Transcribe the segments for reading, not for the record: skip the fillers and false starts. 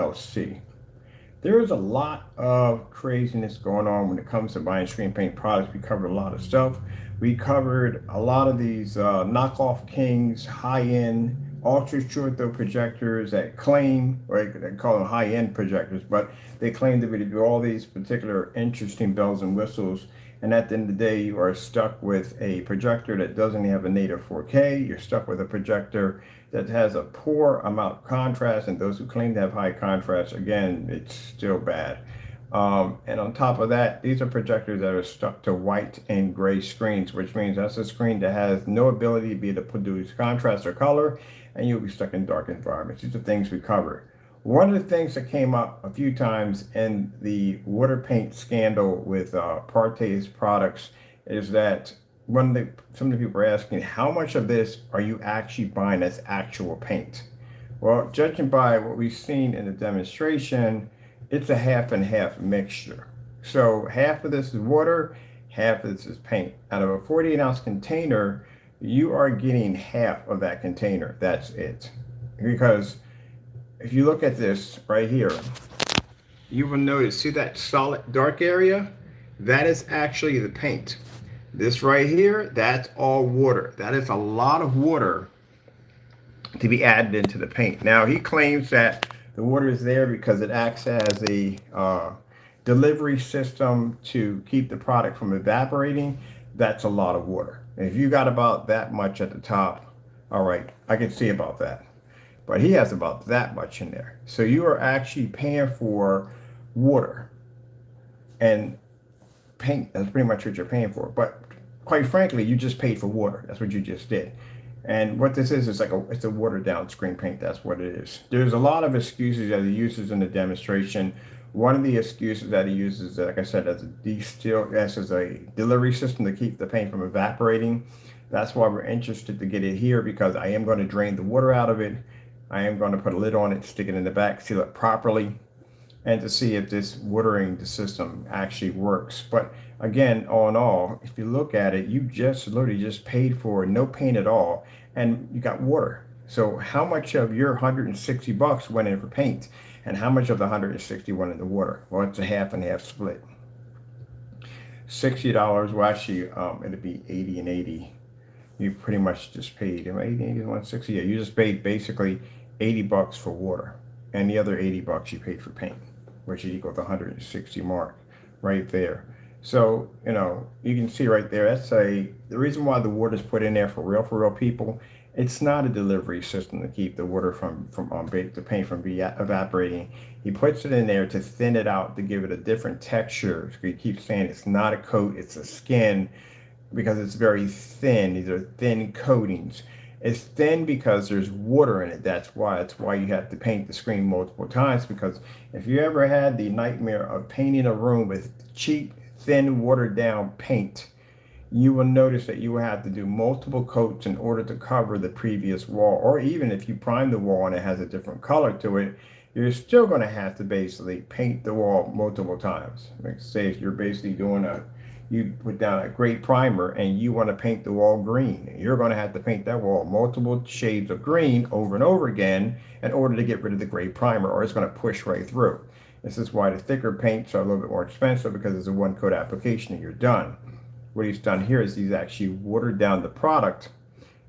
LC. There is a lot of craziness going on when it comes to buying screen paint products. We covered a lot of stuff. We covered a lot of these knockoff Kings, high-end, ultra short throw projectors that claim, or they call them high-end projectors, but they claim to be to do all these particular interesting bells and whistles. And at the end of the day, you are stuck with a projector that doesn't have a native 4K. You're stuck with a projector that has a poor amount of contrast, and those who claim to have high contrast, again, it's still bad. And on top of that, these are projectors that are stuck to white and gray screens, which means that's a screen that has no ability to be able to produce contrast or color, and you'll be stuck in dark environments. These are things we covered. One of the things that came up a few times in the water paint scandal with Parte's products is that some of the people are asking, how much of this are you actually buying as actual paint? Well, judging by what we've seen in the demonstration, it's a half and half mixture. So half of this is water, half of this is paint. Out of a 48-ounce container, you are getting half of that container. That's it. Because if you look at this right here, you will notice, see that solid dark area? That is actually the paint. This right here, that's all water. That is a lot of water to be added into the paint. Now, he claims that the water is there because it acts as a delivery system to keep the product from evaporating. That's a lot of water. If you got about that much at the top, all right, I can see about that. But he has about that much in there. So you are actually paying for water and paint. That's pretty much what you're paying for. But quite frankly, you just paid for water. That's what you just did. And what this is like it's a watered down screen paint. That's what it is. There's a lot of excuses that he uses in the demonstration. One of the excuses that he uses, like I said, as a delivery system to keep the paint from evaporating. That's why we're interested to get it here, because I am going to drain the water out of it. I am going to put a lid on it, stick it in the back, seal it properly, and to see if this watering the system actually works. But again, all in all, if you look at it, you just literally just paid for no paint at all, and you got water. So how much of your $160 went in for paint, and how much of the 160 went in the water? Well, it's a half and half split. $60, well actually, it'd be 80 and 80. You pretty much just paid 80 and 160. Yeah, you just paid basically $80 for water, and the other $80 you paid for paint, which is equal to 160 mark right there. So, you can see right there, the reason why the water is put in there for real people. It's not a delivery system to keep the water the paint from evaporating. He puts it in there to thin it out, to give it a different texture. So he keeps saying it's not a coat, it's a skin, because it's very thin. These are thin coatings. It's thin because there's water in it. That's why you have to paint the screen multiple times, because if you ever had the nightmare of painting a room with cheap, thin, watered down paint, you will notice that you will have to do multiple coats in order to cover the previous wall. Or even if you prime the wall and it has a different color to it, you're still going to have to basically paint the wall multiple times. Like say if you're basically you put down a gray primer and you want to paint the wall green, you're going to have to paint that wall multiple shades of green over and over again in order to get rid of the gray primer, or it's going to push right through. This is why the thicker paints are a little bit more expensive, because it's a one coat application and you're done. What he's done here is he's actually watered down the product,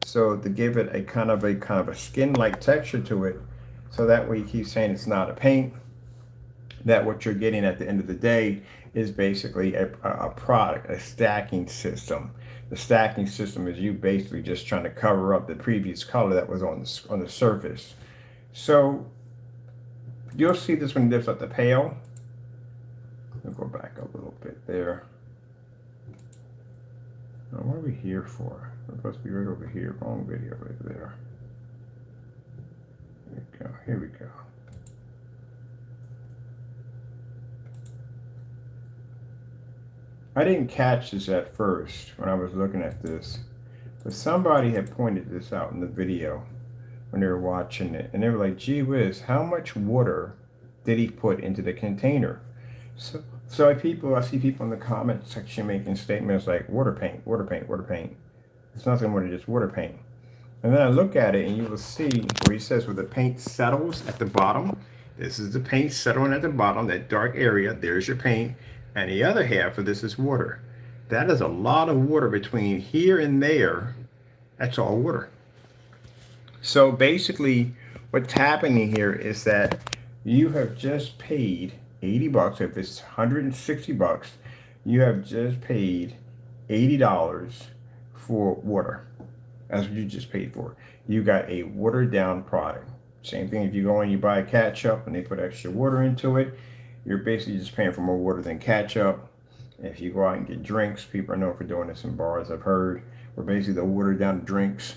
so to give it a kind of a skin-like texture to it, so that way he keeps saying it's not a paint, that what you're getting at the end of the day is basically a product, a stacking system. The stacking system is you basically just trying to cover up the previous color that was on the surface. So you'll see this when it lifts up the pail. I'll go back a little bit there. Now, what are we here for? We're supposed to be right over here. Wrong video right there. There we go. Here we go. I didn't catch this at first when I was looking at this, but somebody had pointed this out in the video when they were watching it, and they were like, gee whiz, how much water did he put into the container? So I see people in the comment section making statements like water paint, water paint, water paint. It's nothing more than just water paint. And then I look at it and you will see where he says where the paint settles at the bottom, This is the paint settling at the bottom, that dark area. There's your paint. And the other half of this is water. That is a lot of water between here and there. That's all water. So basically, what's happening here is that you have just paid 80 bucks. If it's 160 bucks, you have just paid $80 for water. That's what you just paid for. You got a watered down product. Same thing if you go and you buy ketchup and they put extra water into it, you're basically just paying for more water than ketchup. If you go out and get drinks, people are known for doing this in bars, I've heard, where basically they'll water down drinks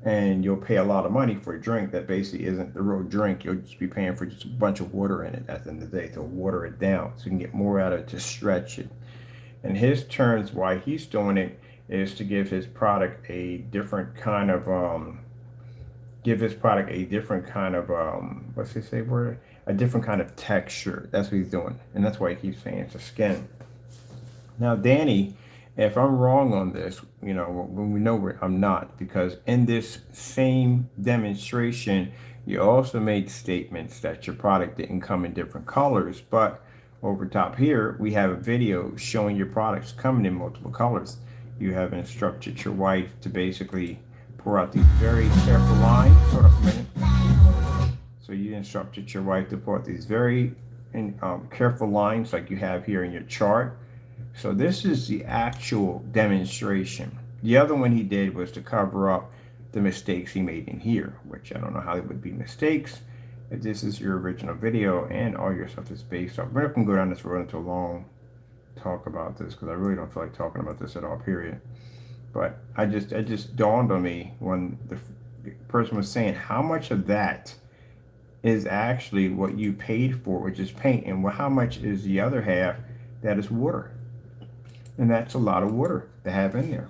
and you'll pay a lot of money for a drink that basically isn't the real drink. You'll just be paying for just a bunch of water in it at the end of the day to water it down so you can get more out of it, to stretch it. And his terms, why he's doing it, is to give his product a different kind of what's he say word? A different kind of texture. That's what he's doing. And that's why he keeps saying it's a skin. Now, Danny, if I'm wrong on this, you know, when we know I'm not, because in this same demonstration, you also made statements that your product didn't come in different colors, but over top here, we have a video showing your products coming in multiple colors. You have instructed your wife to basically pour out these very careful lines. Hold up a minute. So you instructed your wife to pour out these very careful lines like you have here in your chart. So this is the actual demonstration. The other one he did was to cover up the mistakes he made in here, which I don't know how they would be mistakes if this is your original video and all your stuff is based off. We're not going to go down this road into a long talk about this because I really don't feel like talking about this at all, period. But it just dawned on me when the person was saying how much of that is actually what you paid for, which is paint, and how much is the other half that is water. And that's a lot of water to have in there.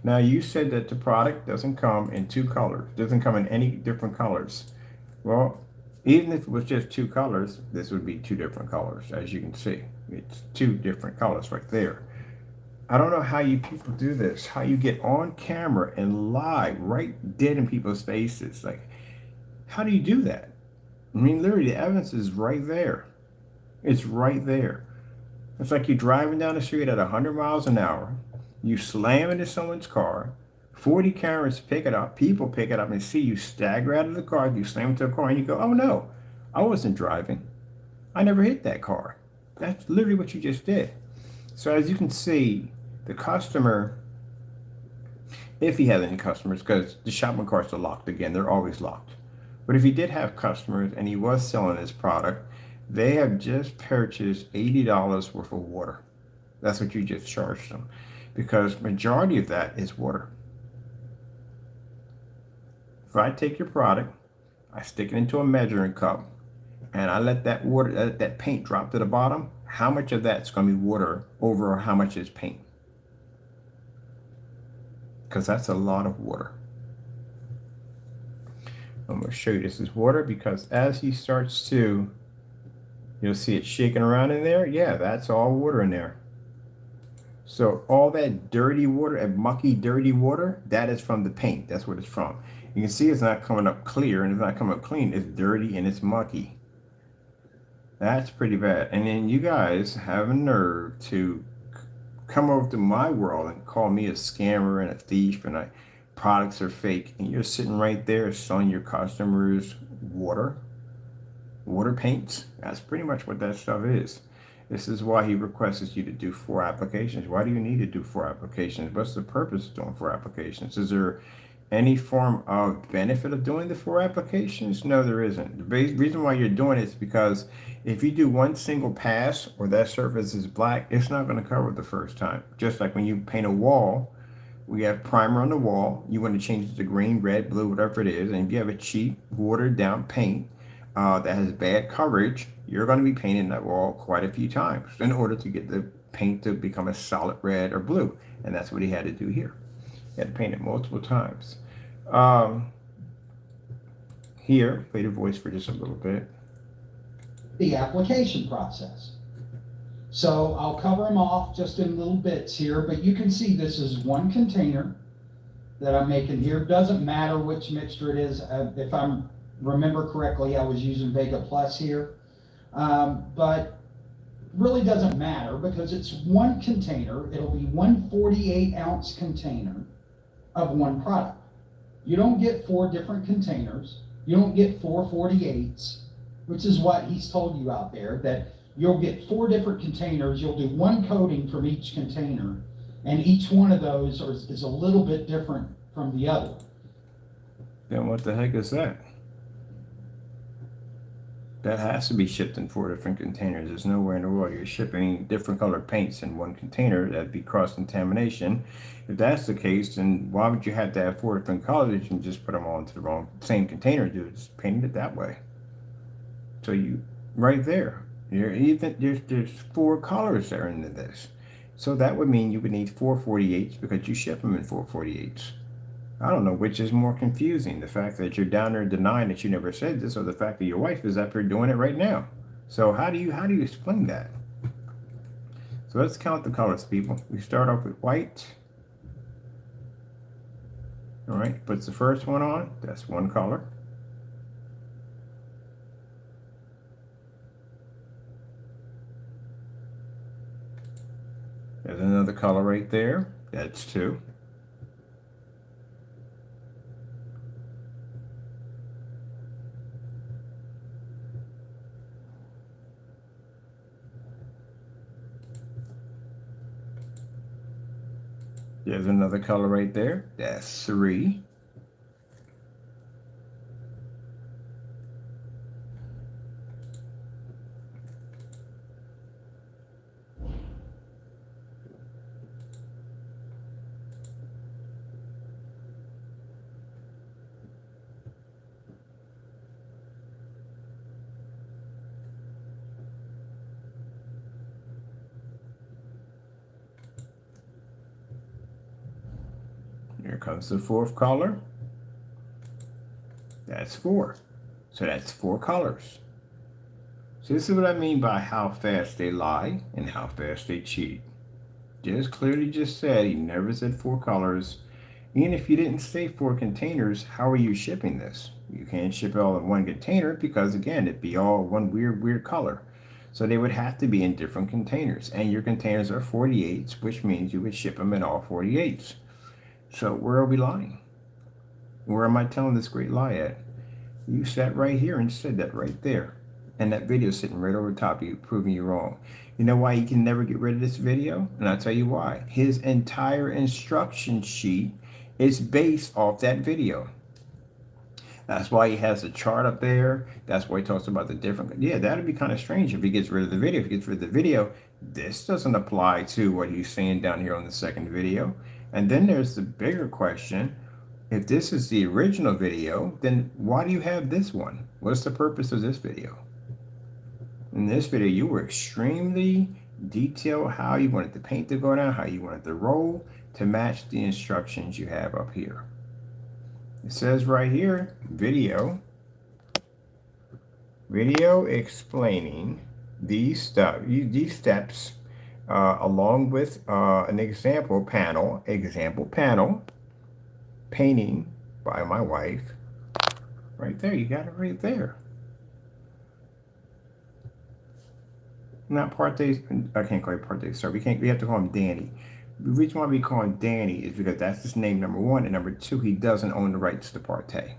Now, you said that the product doesn't come in two colors, doesn't come in any different colors. Well, even if it was just two colors, this would be two different colors, as you can see. It's two different colors right there. I don't know how you people do this, how you get on camera and lie right dead in people's faces. Like, how do you do that? I mean, literally, the evidence is right there. It's right there. It's like you're driving down the street at 100 miles an hour. You slam into someone's car. 40 cameras pick it up. People pick it up and see you stagger out of the car. You slam into a car and you go, oh no, I wasn't driving. I never hit that car. That's literally what you just did. So as you can see, the customer, if he has any customers, because the shopping carts are locked again, they're always locked. But if he did have customers and he was selling his product, they have just purchased $80 worth of water. That's what you just charged them, because majority of that is water. If I take your product, I stick it into a measuring cup, and I let that water, that paint drop to the bottom, how much of that's going to be water over how much is paint? Because that's a lot of water. I'm going to show you this is water, because as he starts to, you'll see it shaking around in there. Yeah, that's all water in there. So all that dirty water, and mucky, dirty water, that is from the paint. That's what it's from. You can see it's not coming up clear, and it's not coming up clean. It's dirty and it's mucky. That's pretty bad. And then you guys have a nerve to come over to my world and call me a scammer and a thief and products are fake. And you're sitting right there selling your customers water paints. That's pretty much what that stuff is. This is why he requests you to do 4 applications. Why do you need to do 4 applications? What's the purpose of doing 4 applications? Is there any form of benefit of doing the 4 applications? No, there isn't. The reason why you're doing it is because if you do one single pass or that surface is black, it's not going to cover it the first time. Just like when you paint a wall, we have primer on the wall. You want to change it to green, red, blue, whatever it is. And if you have a cheap, watered down paint that has bad coverage, you're going to be painting that wall quite a few times in order to get the paint to become a solid red or blue. And that's what he had to do here. He had to paint it multiple times. Here, play the voice for just a little bit. The application process. So I'll cover them off just in little bits here, but you can see this is one container that I'm making here. Doesn't matter which mixture it is. If I'm remember correctly, I was using Vega Plus here. But really doesn't matter because it's one container. It'll be one 48-ounce container of one product. You don't get 4 different containers. You don't get 4 48s, which is what he's told you out there, that you'll get 4 different containers. You'll do one coating from each container, and each one of those is a little bit different from the other. Then what the heck is that? That has to be shipped in 4 different containers. There's nowhere in the world you're shipping different colored paints in one container. That'd be cross-contamination. If that's the case, then why would you have to have 4 different colors? You can just put them all into the same container, dude. Just paint it that way. So you, right there, there's 4 colors that are into this. So that would mean you would need 4 48s because you ship them in 4 48s. I don't know which is more confusing, the fact that you're down there denying that you never said this, or the fact that your wife is up here doing it right now. So how do you explain that? So let's count the colors, people. We start off with white. All right, puts the first one on. That's one color. There's another color right there. That's 2. There's another color right there. That's 3. Here comes the 4th color. That's 4. So that's 4 colors. So this is what I mean by how fast they lie and how fast they cheat. Just clearly just said he never said 4 colors. Even if you didn't say 4 containers, how are you shipping this? You can't ship it all in one container because, again, it'd be all one weird color. So they would have to be in different containers. And your containers are 48s, which means you would ship them in all 48s. So where are we lying? Where am I telling this great lie at? You sat right here and said that right there. And that video is sitting right over top of you, proving you wrong. You know why he can never get rid of this video? And I'll tell you why. His entire instruction sheet is based off that video. That's why he has a chart up there. That's why he talks about the different. Yeah, that'd be kind of strange if he gets rid of the video. If he gets rid of the video, this doesn't apply to what he's saying down here on the second video. And then there's the bigger question. If this is the original video, then why do you have this one? What's the purpose of this video? In this video, you were extremely detailed how you wanted the paint to go down, how you wanted the roll to match the instructions you have up here. It says right here, video explaining these steps along with an example panel, painting by my wife. Right there, you got it right there. Not Partey, I can't call it Partey, sorry. We have to call him Danny. The reason why we call him Danny is because that's his name, number 1, and number 2, he doesn't own the rights to Partey.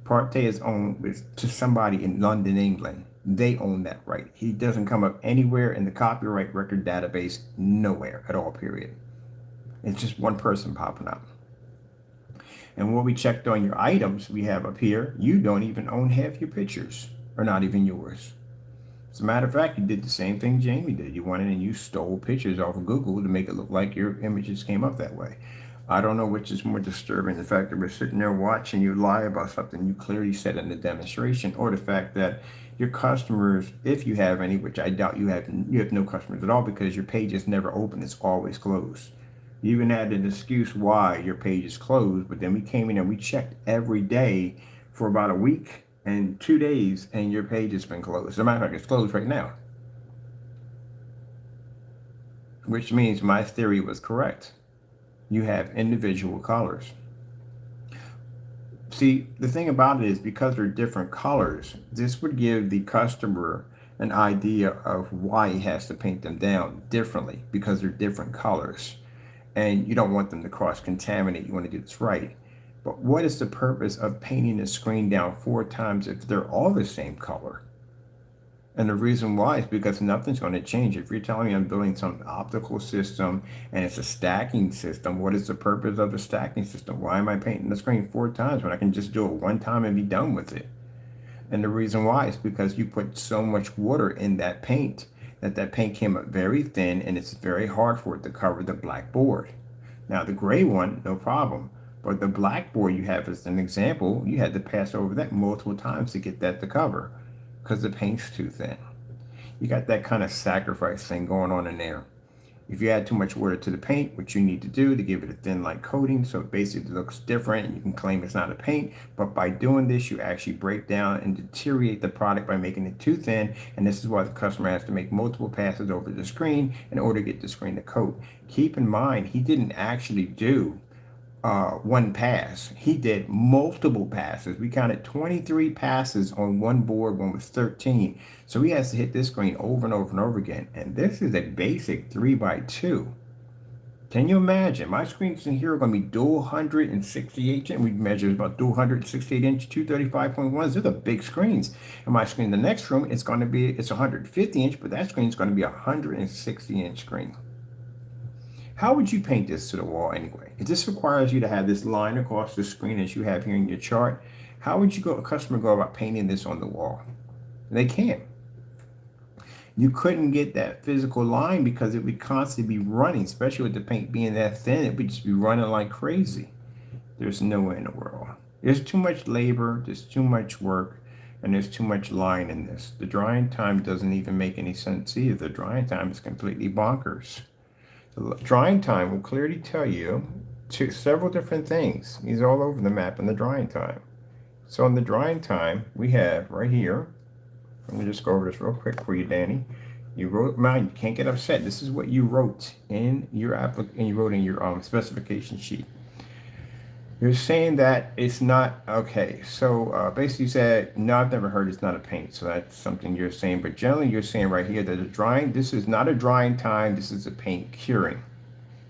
Partey is owned to somebody in London, England. They own that right. He doesn't come up anywhere in the copyright record database, nowhere at all, period. It's just one person popping up. And when we checked on your items we have up here, you don't even own half your pictures, or not even yours. As a matter of fact, you did the same thing Jamie did. You went in and you stole pictures off of Google to make it look like your images came up that way. I don't know which is more disturbing, the fact that we're sitting there watching you lie about something you clearly said in the demonstration, or the fact that your customers, if you have any, which I doubt you have no customers at all because your page is never open, it's always closed. You even had an excuse why your page is closed, but then we came in and we checked every day for about a week and 2 days, and your page has been closed. As a matter of fact, it's closed right now. Which means my theory was correct. You have individual colors. See, the thing about it is because they're different colors, this would give the customer an idea of why he has to paint them down differently because they're different colors. And you don't want them to cross contaminate. You want to do this right. But what is the purpose of painting the screen down 4 times if they're all the same color? And the reason why is because nothing's going to change. If you're telling me I'm building some optical system and it's a stacking system, what is the purpose of the stacking system? Why am I painting the screen 4 times when I can just do it 1 time and be done with it? And the reason why is because you put so much water in that paint that paint came up very thin and it's very hard for it to cover the black board. Now the gray one, no problem. But the black board you have as an example, you had to pass over that multiple times to get that to cover because the paint's too thin. You got that kind of sacrifice thing going on in there. If you add too much water to the paint, what you need to do to give it a thin light coating so it basically looks different and you can claim it's not a paint, but by doing this you actually break down and deteriorate the product by making it too thin, and this is why the customer has to make multiple passes over the screen in order to get the screen to coat. Keep in mind, he didn't actually do one pass. He did multiple passes. We counted 23 passes on one board, one was 13. So he has to hit this screen over and over and over again. And this is a basic 3x2. Can you imagine? My screens in here are going to be dual 168 inch. We measure about dual 168 inch, 235.1s. They're the big screens. And my screen in the next room, it's 150 inch, but that screen is going to be a 160 inch screen. How would you paint this to the wall anyway? If this requires you to have this line across the screen as you have here in your chart, how would a customer go about painting this on the wall? They can't. You couldn't get that physical line because it would constantly be running, especially with the paint being that thin, it would just be running like crazy. There's no way in the world. There's too much labor, there's too much work, and there's too much line in this. The drying time doesn't even make any sense either. The drying time is completely bonkers. The drying time will clearly tell you several different things. These are all over the map in the drying time. So in the drying time, we have right here, let me just go over this real quick for you, Danny. You wrote, man, you can't get upset. This is what you wrote in your specification sheet. You're saying that it's not, okay, so basically you said, no, I've never heard it's not a paint, so that's something you're saying, but generally you're saying right here that this is not a drying time, this is a paint curing.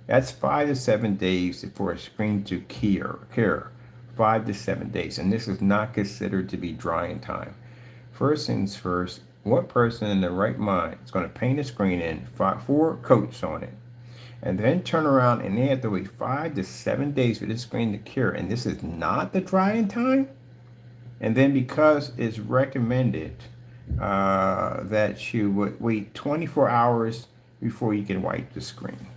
That's 5 to 7 days for a screen to cure, 5 to 7 days, and this is not considered to be drying time. First things first, what person in their right mind is going to paint a screen in 4 coats on it, and then turn around and they have to wait 5 to 7 days for this screen to cure, and this is not the drying time? And then because it's recommended that you would wait 24 hours before you can wipe the screen.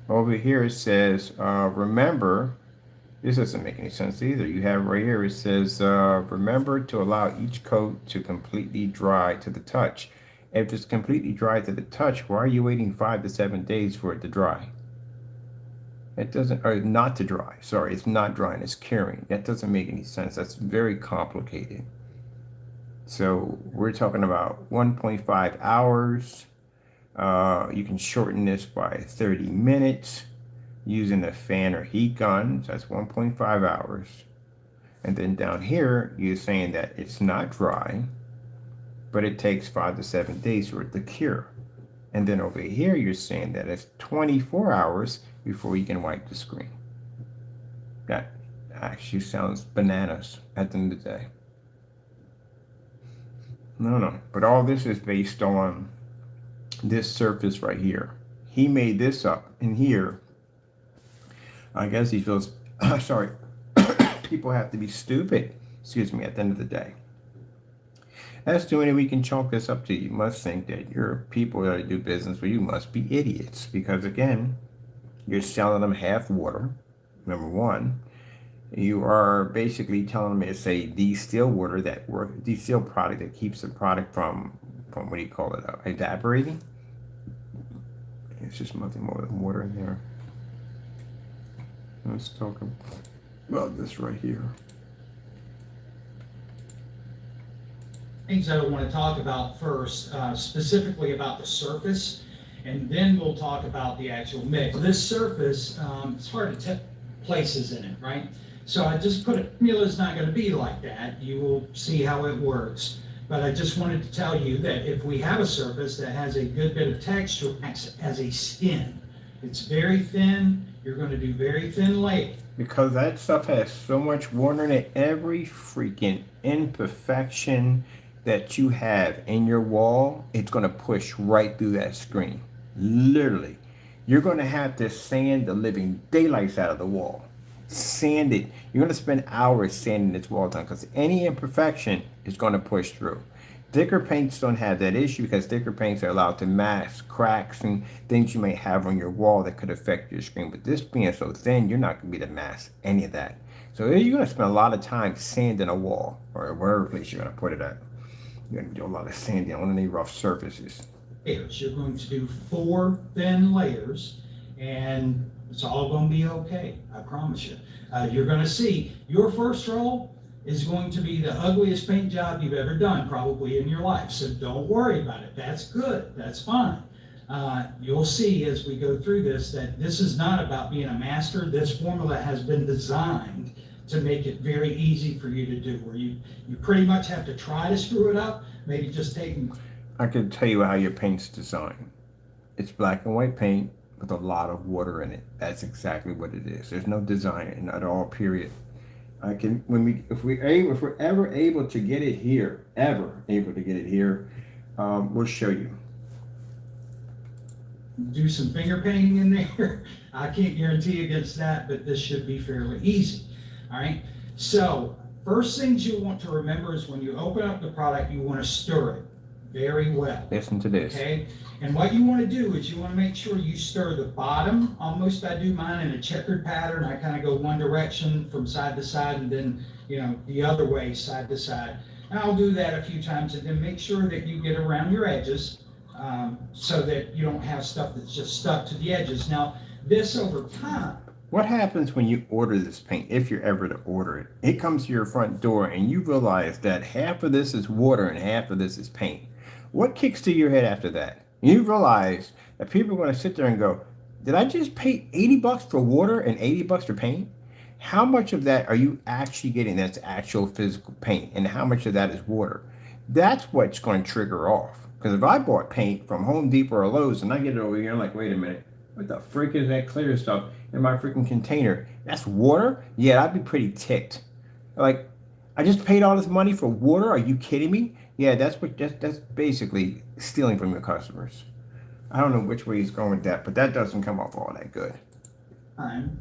Over here it says, remember, this doesn't make any sense either. You have right here, it says, remember to allow each coat to completely dry to the touch. If it's completely dry to the touch, why are you waiting 5 to 7 days for it to dry? It doesn't, or not to dry. Sorry, it's not drying, it's curing. That doesn't make any sense. That's very complicated. So we're talking about 1.5 hours. You can shorten this by 30 minutes using a fan or heat gun. So that's 1.5 hours. And then down here, you're saying that it's not dry, but it takes 5 to 7 days for it to cure. And then over here, you're saying that it's 24 hours before you can wipe the screen. That actually sounds bananas at the end of the day. No, but all this is based on this surface right here. He made this up in here. I guess he feels, sorry, people have to be stupid, excuse me, at the end of the day. As to any we can chalk this up to, you must think that you're people that do business with, you must be idiots, because again, you're selling them half water, number one. You are basically telling them it's a distilled water distilled product that keeps the product from what do you call it, evaporating. It's just nothing more than water in there. Let's talk about this right here. Things I want to talk about first, specifically about the surface, and then we'll talk about the actual mix. This surface, it's hard to places in it, right? So I just put it, formula's not gonna be like that. You will see how it works. But I just wanted to tell you that if we have a surface that has a good bit of texture, acts as a skin. It's very thin, you're gonna do very thin layers. Because that stuff has so much water in it, every freaking imperfection that you have in your wall, it's going to push right through that screen. Literally. You're going to have to sand the living daylights out of the wall. Sand it. You're going to spend hours sanding this wall down because any imperfection is going to push through. Thicker paints don't have that issue because thicker paints are allowed to mask cracks and things you may have on your wall that could affect your screen. But this being so thin, you're not going to be able to mask any of that. So you're going to spend a lot of time sanding a wall or wherever place you're going to put it at. You're going to do a lot of sanding on any rough surfaces. You're going to do 4 thin layers and it's all going to be okay. I promise you. You're going to see your first roll is going to be the ugliest paint job you've ever done probably in your life. So don't worry about it. That's good. That's fine. You'll see as we go through this that this is not about being a master. This formula has been designed to make it very easy for you to do, where you pretty much have to try to screw it up, maybe just taking... I can tell you how your paint's designed. It's black and white paint with a lot of water in it. That's exactly what it is. There's no design in it at all, period. I can, if we're ever able to get it here, we'll show you. Do some finger painting in there. I can't guarantee against that, but this should be fairly easy. All right. So first things you want to remember is when you open up the product, you want to stir it very well. Listen to this. Okay. And what you want to do is you want to make sure you stir the bottom. Almost I do mine in a checkered pattern. I kind of go one direction from side to side and then, the other way side to side. And I'll do that a few times and then make sure that you get around your edges so that you don't have stuff that's just stuck to the edges. Now, this over time. What happens when you order this paint, if you're ever to order it? It comes to your front door and you realize that half of this is water and half of this is paint. What kicks to your head after that? You realize that people are going to sit there and go, did I just pay $80 for water and $80 for paint? How much of that are you actually getting that's actual physical paint? And how much of that is water? That's what's going to trigger off. Because if I bought paint from Home Depot or Lowe's and I get it over here, I'm like, wait a minute, what the frick is that clear stuff in my freaking container? That's water? Yeah, I'd be pretty ticked. Like, I just paid all this money for water? Are you kidding me? Yeah, that's basically stealing from your customers. I don't know which way he's going with that, but that doesn't come off all that good.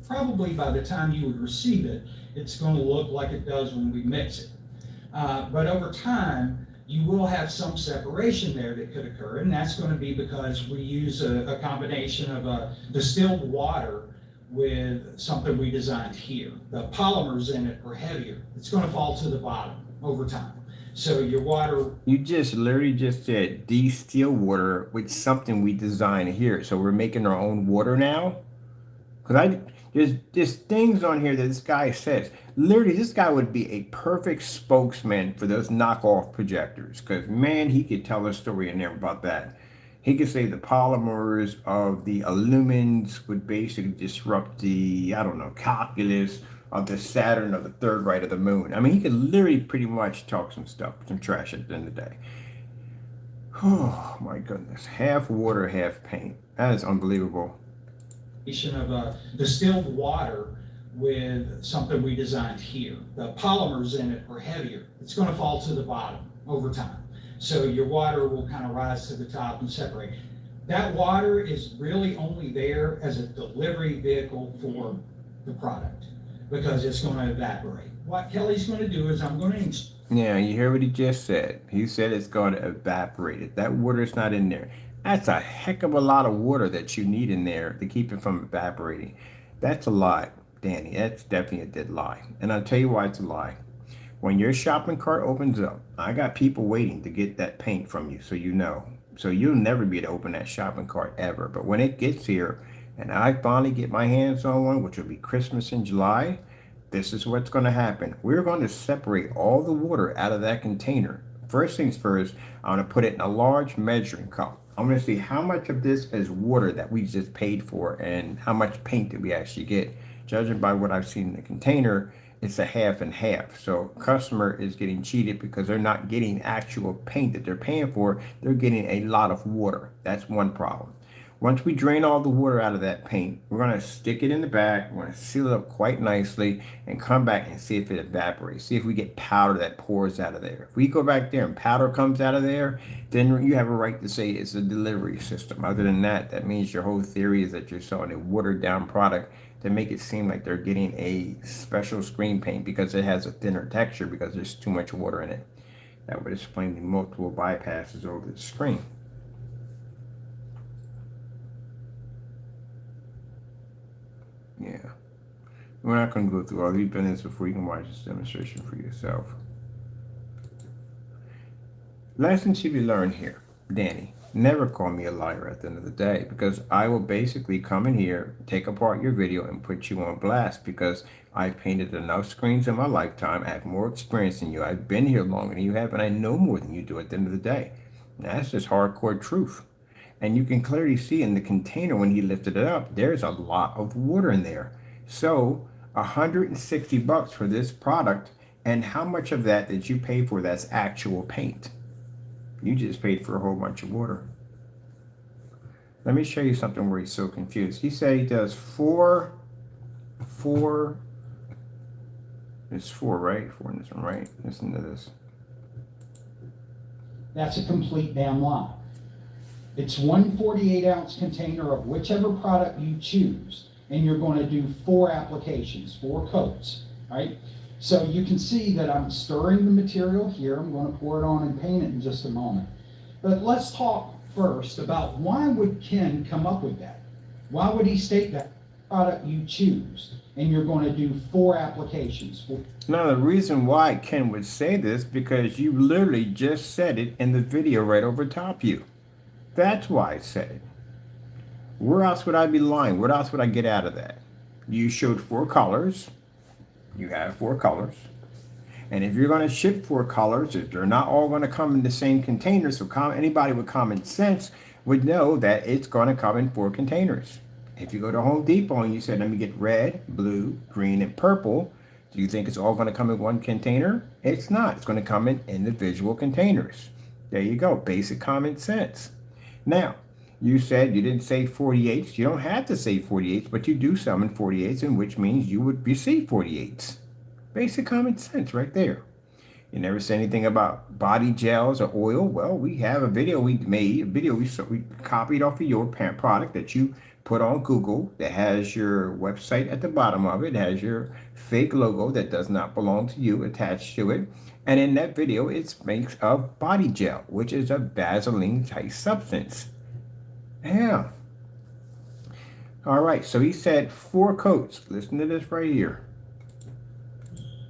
Probably by the time you would receive it, it's going to look like it does when we mix it. But over time, you will have some separation there that could occur, and that's going to be because we use a combination of distilled water with something we designed here. The polymers in it are heavier. It's going to fall to the bottom over time. So your water... You literally just said distilled water with something we designed here. So we're making our own water now? Because there's things on here that this guy says. Literally, this guy would be a perfect spokesman for those knockoff projectors. Because, man, he could tell a story in there about that. He could say the polymers of the alumins would basically disrupt the, calculus of the Saturn of the third right of the moon. I mean, he could literally pretty much talk some stuff, some trash at the end of the day. Oh, my goodness. Half water, half paint. That is unbelievable. Of distilled water with something we designed here. The polymers in it are heavier. It's going to fall to the bottom over time. So your water will kind of rise to the top and separate. That water is really only there as a delivery vehicle for the product because it's going to evaporate. What Kelly's going to do is I'm going to... Yeah, you hear what he just said. He said it's going to evaporate it. That water's not in there. That's a heck of a lot of water that you need in there to keep it from evaporating. That's a lie, Danny. That's definitely a dead lie. And I'll tell you why it's a lie. When your shopping cart opens up, I got people waiting to get that paint from you, so you know. So you'll never be able to open that shopping cart ever. But when it gets here, and I finally get my hands on one, which will be Christmas in July, this is what's going to happen. We're going to separate all the water out of that container. First things first, I'm going to put it in a large measuring cup. I'm going to see how much of this is water that we just paid for and how much paint did we actually get. judging by what I've seen in the container, it's a half and half. So customer is getting cheated because they're not getting actual paint that they're paying for. They're getting a lot of water. That's one problem. Once we drain all the water out of that paint, we're going to stick it in the back. We're going to seal it up quite nicely and come back and see if it evaporates. See if we get powder that pours out of there. If we go back there and powder comes out of there, then you have a right to say it's a delivery system. Other than that, that means your whole theory is that you're selling a watered down product to make it seem like they're getting a special screen paint because it has a thinner texture because there's too much water in it. That would explain the multiple bypasses over the screen. Yeah. We're not going to go through all these buttons before you can watch this demonstration for yourself. Lesson to be learned here. Danny, never call me a liar at the end of the day, because I will basically come in here, take apart your video, and put you on blast because I've painted enough screens in my lifetime. I have more experience than you. I've been here longer than you have, and I know more than you do at the end of the day. And that's just hardcore truth. And you can clearly see in the container when he lifted it up, there's a lot of water in there. So $160 for this product, and how much of that did you pay for that's actual paint? You just paid for a whole bunch of water. Let me show you something where he's so confused. He said he does four, it's four, right? Four in this one, right? Listen to this. That's a complete damn lie. It's one 48-ounce container of whichever product you choose, and you're going to do 4 applications, 4 coats, right? So you can see that I'm stirring the material here. I'm going to pour it on and paint it in just a moment. But let's talk first about why would Ken come up with that? Why would he state that product you choose, and you're going to do 4 applications? Now, the reason why Ken would say this, because you literally just said it in the video right over top of you. That's why I said it. Where else would I be lying? What else would I get out of that? You showed 4 colors. You have 4 colors. And if you're going to ship 4 colors, if they're not all going to come in the same container, so anybody with common sense would know that it's going to come in 4 containers. If you go to Home Depot and you said, let me get red, blue, green, and purple, do you think it's all going to come in one container? It's not. It's going to come in individual containers. There you go. Basic common sense. Now, you said you didn't say 48s. You don't have to say 48s, but you do some in 48s, and which means you would receive 48s. Basic common sense right there. You never say anything about body gels or oil. Well, we have a video we made, we copied off of your product that you put on Google that has your website at the bottom of it, has your fake logo that does not belong to you attached to it. And in that video, it makes a body gel, which is a Vaseline type substance. Yeah. All right, so he said 4 coats. Listen to this right here.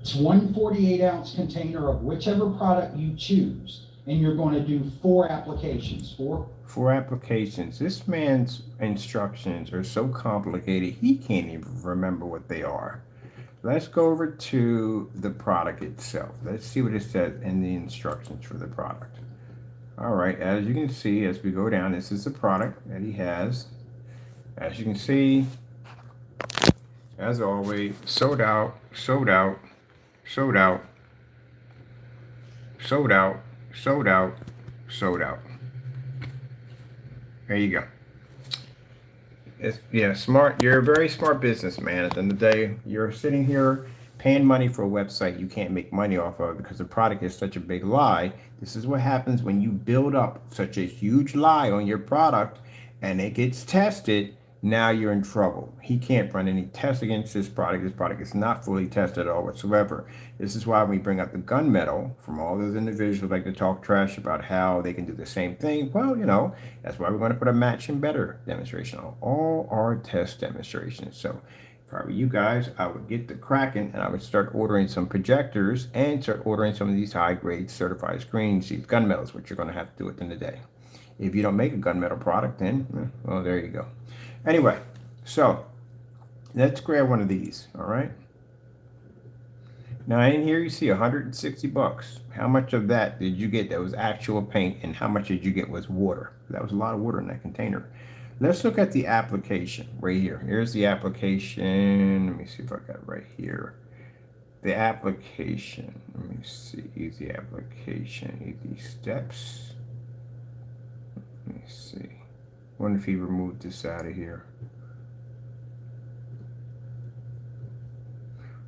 It's one 48-ounce container of whichever product you choose, and you're going to do 4 applications. 4 applications. This man's instructions are so complicated, he can't even remember what they are. Let's go over to the product itself. Let's see what it says in the instructions for the product. All right, as you can see, as we go down, this is the product that he has. As you can see, as always, sold out, sold out, sold out, sold out, sold out, sold out. There you go. Yeah, smart. You're a very smart businessman. At the end of the day, you're sitting here paying money for a website you can't make money off of because the product is such a big lie. This is what happens when you build up such a huge lie on your product and it gets tested. Now you're in trouble. He can't run any tests against this product. This product is not fully tested at all whatsoever. This is why we bring up the gunmetal from all those individuals who like to talk trash about how they can do the same thing. Well, you know, that's why we're going to put a match and better demonstration on all our test demonstrations. So if I were you guys, I would get the cracking and I would start ordering some projectors and start ordering some of these high-grade certified screens, these gunmetals, which you're going to have to do at the end of the day. If you don't make a gunmetal product, then, well, there you go. Anyway, so let's grab one of these, all right? Now in here you see $160. How much of that did you get that was actual paint and how much did you get was water? That was a lot of water in that container. Let's look at the application right here. Here's the application. Let me see if I got it right here. The application. Let me see. Easy application. Easy steps. Let me see. Wonder if he removed this out of here.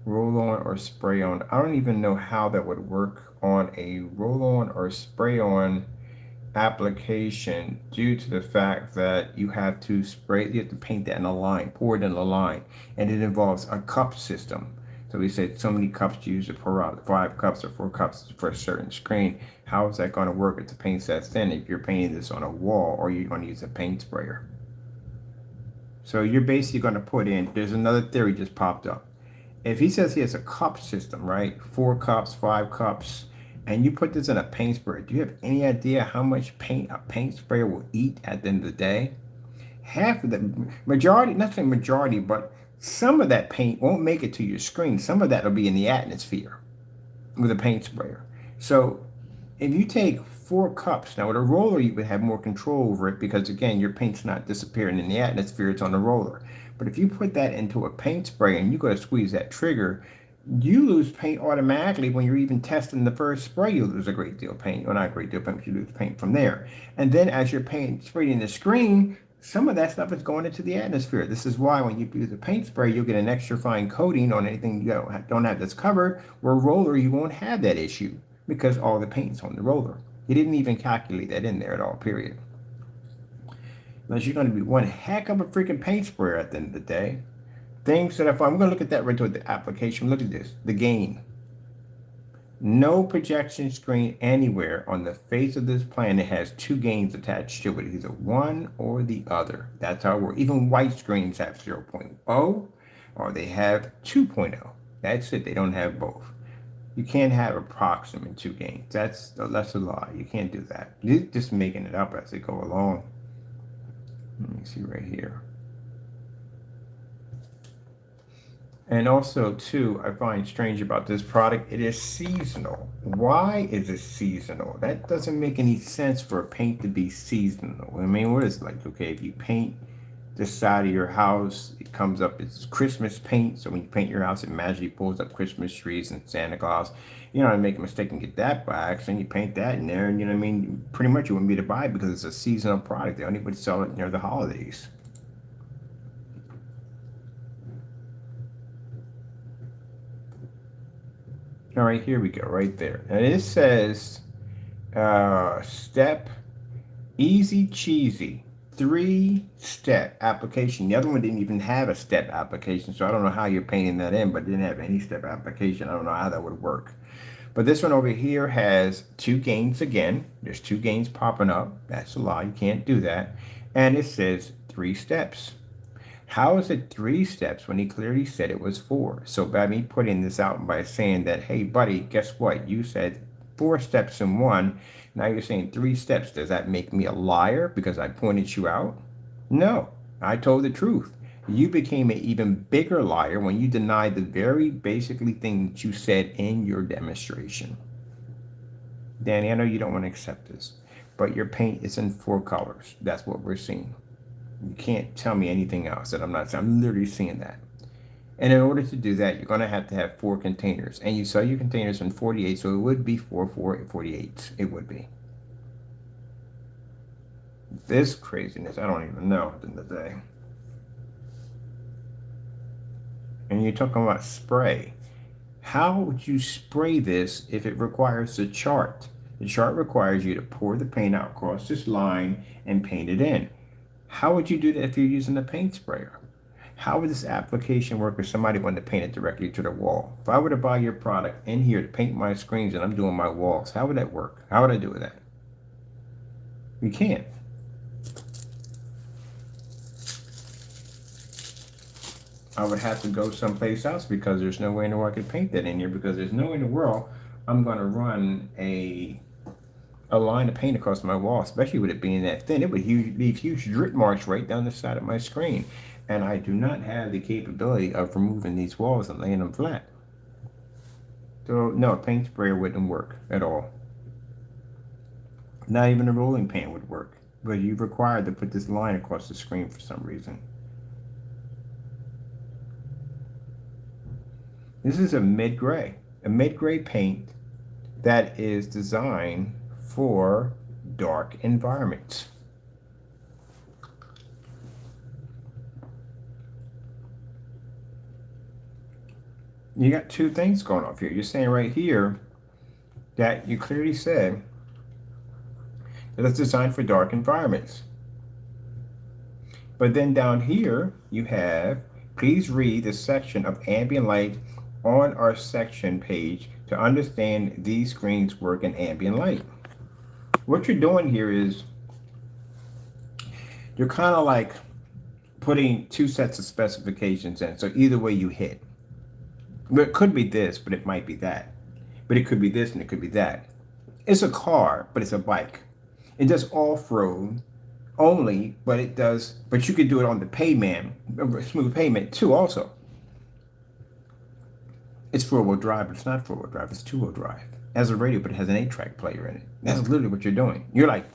Roll on or spray on. I don't even know how that would work on a roll on or spray on application due to the fact that you have to spray, you have to paint that in a line, pour it in a line, and it involves a cup system. So we said so many cups to use to pour out, 5 cups or 4 cups for a certain screen. How is that going to work if the paint's that thin if you're painting this on a wall or you're going to use a paint sprayer? So you're basically going to put in, there's another theory just popped up. If he says he has a cup system, right? 4 cups, 5 cups, and you put this in a paint sprayer, do you have any idea how much paint a paint sprayer will eat at the end of the day? Half of the majority, not saying majority, but some of that paint won't make it to your screen. Some of that will be in the atmosphere with a paint sprayer. So if you take 4 cups, now with a roller, you would have more control over it because again, your paint's not disappearing in the atmosphere, it's on the roller. But if you put that into a paint spray and you go to squeeze that trigger, you lose paint automatically when you're even testing the first spray. You lose a great deal of paint, well, not a great deal of paint, but you lose paint from there. And then as you're paint spraying the screen, some of that stuff is going into the atmosphere. This is why when you use a paint spray, you'll get an extra fine coating on anything you don't have that's covered. Where roller, you won't have that issue because all the paint's on the roller. He didn't even calculate that in there at all, period. Unless you're going to be one heck of a freaking paint sprayer at the end of the day. Things that if I'm going to look at that right to the application, look at this, the gain. No projection screen anywhere on the face of this planet has 2 gains attached to it, either one or the other. That's how it works. Even white screens have 0.0 or they have 2.0. That's it. They don't have both. You can't have approximate 2 gains. That's a lie. You can't do that. You're just making it up as they go along. Let me see right here. And also, too, I find strange about this product, it is seasonal. Why is it seasonal? That doesn't make any sense for a paint to be seasonal. I mean, what is it like? Okay, if you paint this side of your house, it comes up, it's Christmas paint. So when you paint your house, it magically pulls up Christmas trees and Santa Claus. You know, make a mistake and get that by accident, you paint that in there, and you know what I mean? Pretty much you wouldn't be to buy it because it's a seasonal product. They only would sell it near the holidays. All right, here we go, right there. And it says, step, easy cheesy, 3-step application. The other one didn't even have a step application, so I don't know how you're painting that in, but it didn't have any step application. I don't know how that would work. But this one over here has 2 gains again. There's 2 gains popping up. That's a lie. You can't do that. And it says 3 steps. How is it 3 steps when he clearly said it was 4? So by me putting this out by saying that, hey, buddy, guess what? You said 4 steps in one. Now you're saying 3 steps. Does that make me a liar because I pointed you out? No, I told the truth. You became an even bigger liar when you denied the very basically thing that you said in your demonstration. Danny, I know you don't want to accept this, but your paint is in 4 colors. That's what we're seeing. You can't tell me anything else that I'm not saying. I'm literally seeing that. And in order to do that, you're going to have 4 containers. And you sell your containers in 48, so it would be 48. It would be. This craziness, I don't even know at the end of the day. And you're talking about spray. How would you spray this if it requires a chart? The chart requires you to pour the paint out across this line and paint it in. How would you do that if you're using a paint sprayer? How would this application work if somebody wanted to paint it directly to the wall? If I were to buy your product in here to paint my screens and I'm doing my walls, how would that work? How would I do that? You can't. I would have to go someplace else because there's no way in the world I could paint that in here because there's no way in the world I'm going to run a line of paint across my wall, especially with it being that thin. It would leave huge drip marks right down the side of my screen. And I do not have the capability of removing these walls and laying them flat. So no, a paint sprayer wouldn't work at all. Not even a rolling pan would work. but you're required to put this line across the screen for some reason. This is a mid-gray paint that is designed for dark environments. You got two things going off here. You're saying right here that you clearly said that it's designed for dark environments. But then down here you have, please read the section of ambient light on our section page to understand these screens work in ambient light. What you're doing here is you're kind of like putting two sets of specifications in. So either way you hit. Well, it could be this, but it might be that. But it could be this and it could be that. It's a car, but it's a bike. It does off-road only, but you could do it on the pavement, smooth pavement too also. It's four-wheel drive, but it's not four-wheel drive, it's two-wheel drive. It has a radio, but it has an 8-track player in it. That's literally what you're doing. You're like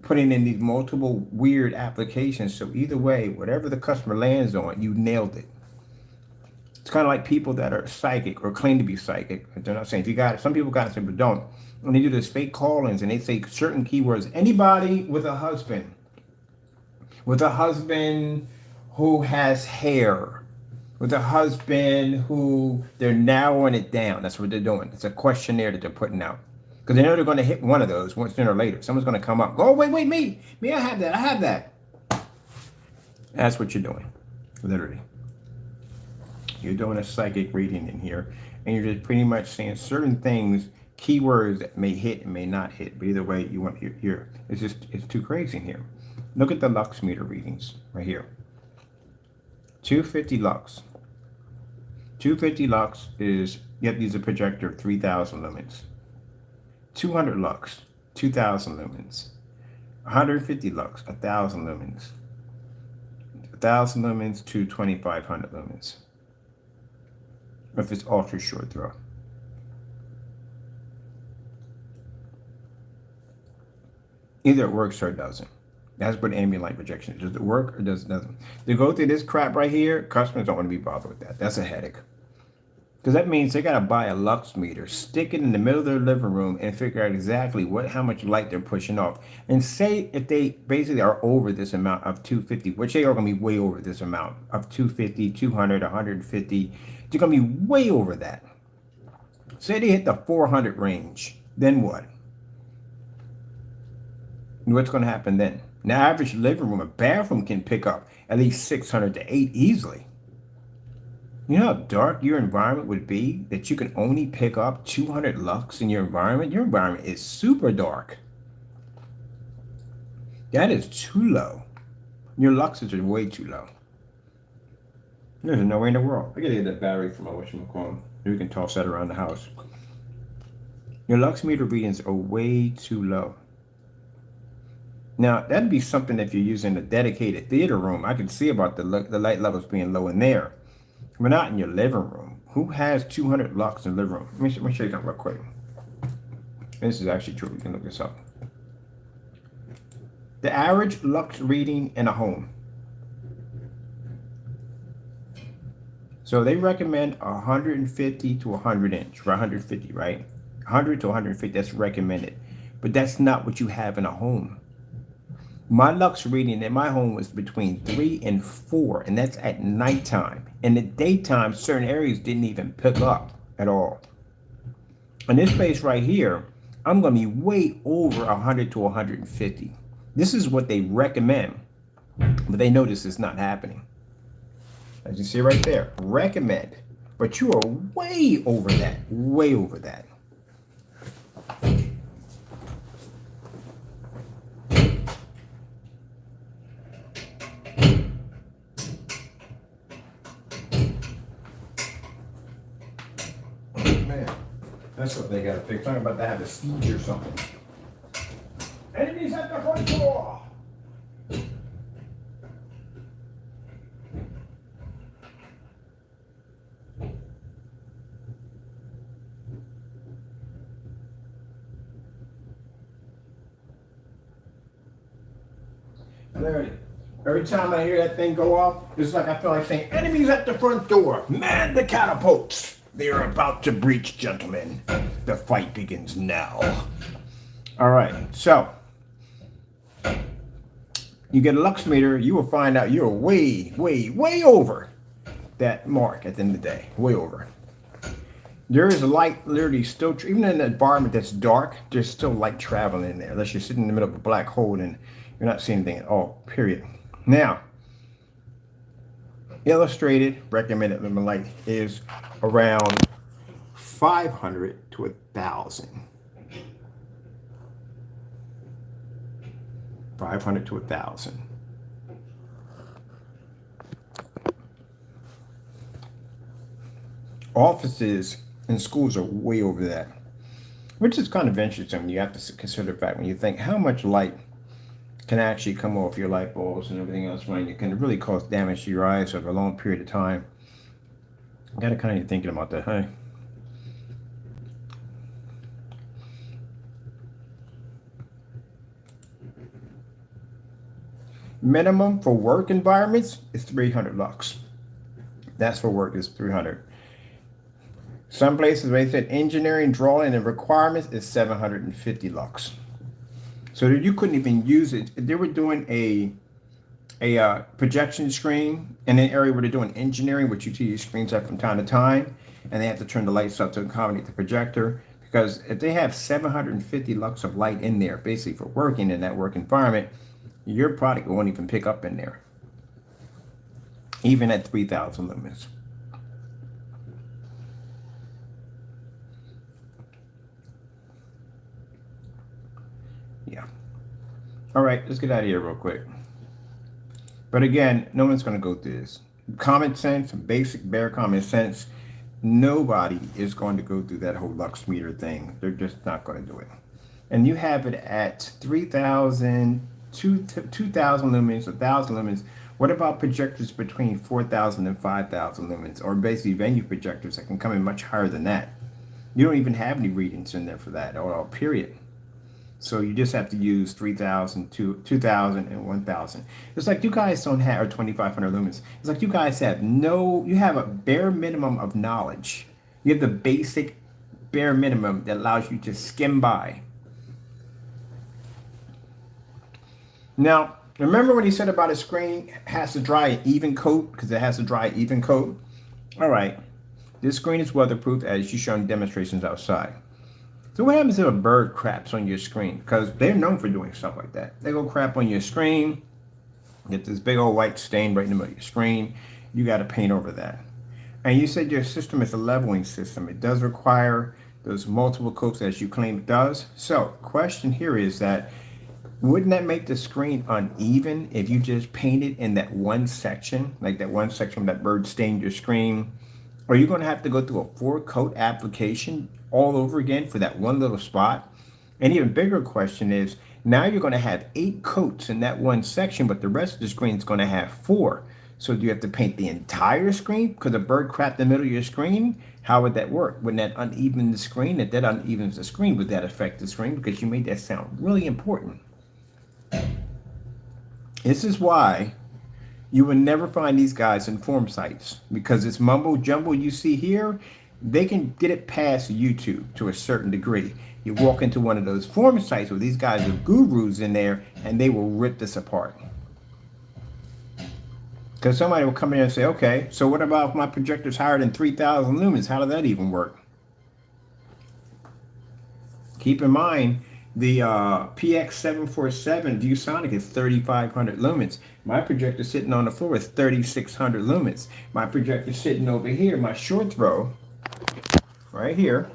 putting in these multiple weird applications, so either way, whatever the customer lands on, you nailed it. It's kind of like people that are psychic or claim to be psychic. They're not saying, if you got it, some people got it, some people don't. And they do this fake call-ins and they say certain keywords. Anybody with a husband who has hair, with a husband who they're narrowing it down. That's what they're doing. It's a questionnaire that they're putting out. Because they know they're going to hit one of those once sooner or later. Someone's going to come up. Oh, wait, me, I have that. That's what you're doing, literally. You're doing a psychic reading in here, and you're just pretty much saying certain things, keywords that may hit and may not hit. But either way, you want it's too crazy in here. Look at the lux meter readings right here. 250 lux. 250 lux is, you have to use a projector of 3,000 lumens. 200 lux, 2,000 lumens. 150 lux, 1,000 lumens. 1,000 lumens to 2,500 lumens. If it's ultra short throw. Either it works or it doesn't. That's what ambient light projection is. Does it work or does it doesn't? To go through this crap right here, customers don't want to be bothered with that. That's a headache. Because that means they got to buy a lux meter, stick it in the middle of their living room, and figure out exactly how much light they're pushing off. And say if they basically are over this amount of 250, which they are going to be way over this amount of 250, 200, 150, they're going to be way over that. Say they hit the 400 range, then what? What's going to happen then? The average living room, a bathroom can pick up at least 600 to 8 easily. You know how dark your environment would be that you can only pick up 200 lux in your environment? Your environment is super dark. That is too low. Your luxes are way too low. There's no way in the world. I gotta get that battery from my whatchamacallit. We can toss that around the house. Your lux meter readings are way too low. Now, that'd be something if you're using a dedicated theater room. I can see about the light levels being low in there. But not in your living room. Who has 200 lux in the living room? Let me show you something real quick. This is actually true. We can look this up. The average lux reading in a home. So they recommend 150 to 100 inch, or 150, right? 100 to 150, that's recommended. But that's not what you have in a home. My lux reading in my home was between 3 and 4, and that's at nighttime. In the daytime, certain areas didn't even pick up at all. In this space right here, I'm going to be way over 100 to 150. This is what they recommend, but they notice it's not happening. As you see right there, recommend, but you are way over that, way over that. That's what they gotta fix. Talking about to have a siege or something. Enemies at the front door! Literally. Every time I hear that thing go off, it's like I feel like saying, enemies at the front door, man the catapults. They are about to breach, gentlemen. The fight begins now. All right, so you get a lux meter, you will find out you're way, way, way over that mark at the end of the day. Way over. There is light literally still, even in an environment that's dark, there's still light traveling in there, unless you're sitting in the middle of a black hole and you're not seeing anything at all, period. Now, illustrated recommended limit light is around 500 to 1,000. 500 to 1,000. Offices and schools are way over that, which is kind of interesting. You have to consider the fact when you think how much light can actually come off your light bulbs and everything else, when it can really cause damage to your eyes over a long period of time. You got to kind of thinking about that, huh? Minimum for work environments is 300 lux. That's for work is 300. Some places they said engineering, drawing, and requirements is 750 lux. So that you couldn't even use it. They were doing a projection screen in an area where they're doing engineering, which you see these screens up from time to time, and they have to turn the lights up to accommodate the projector. Because if they have 750 lux of light in there, basically for working in that work environment, your product won't even pick up in there, even at 3,000 lumens. Yeah. All right, let's get out of here real quick. But again, no one's going to go through this. Common sense, basic bare common sense, nobody is going to go through that whole lux meter thing. They're just not going to do it. And you have it at 3,000, 2,000 lumens, 1,000 lumens. What about projectors between 4,000 and 5,000 lumens, or basically venue projectors that can come in much higher than that? You don't even have any readings in there for that, or period. So you just have to use 3,000, 2,000, and 1,000. It's like you guys don't have, or 2,500 lumens. It's like you guys have you have a bare minimum of knowledge. You have the basic bare minimum that allows you to skim by. Now, remember when he said about a screen has to dry an even coat, because it has to dry an even coat? All right, this screen is weatherproof, as you've shown demonstrations outside. So what happens if a bird craps on your screen? Because they're known for doing stuff like that. They go crap on your screen, get this big old white stain right in the middle of your screen. You got to paint over that. And you said your system is a leveling system. It does require those multiple coats as you claim it does. So question here is that, wouldn't that make the screen uneven if you just painted in that one section, like that one section where that bird stained your screen? Or are you going to have to go through a 4-coat application all over again for that one little spot? An even bigger question is, now you're going to have 8 coats in that one section, but the rest of the screen is going to have 4. So do you have to paint the entire screen because a bird crapped the middle of your screen? How would that work? Wouldn't that uneven the screen? If that unevens the screen, would that affect the screen? Because you made that sound really important. This is why you will never find these guys in forum sites, because this mumbo jumbo you see here, they can get it past YouTube to a certain degree. You walk into one of those forum sites where these guys are gurus in there, and they will rip this apart. Because somebody will come in and say, okay, so what about if my projector's higher than 3,000 lumens? How does that even work? Keep in mind, the PX747 ViewSonic is 3,500 lumens. My projector sitting on the floor is 3,600 lumens. My projector sitting over here, my short throw, right here,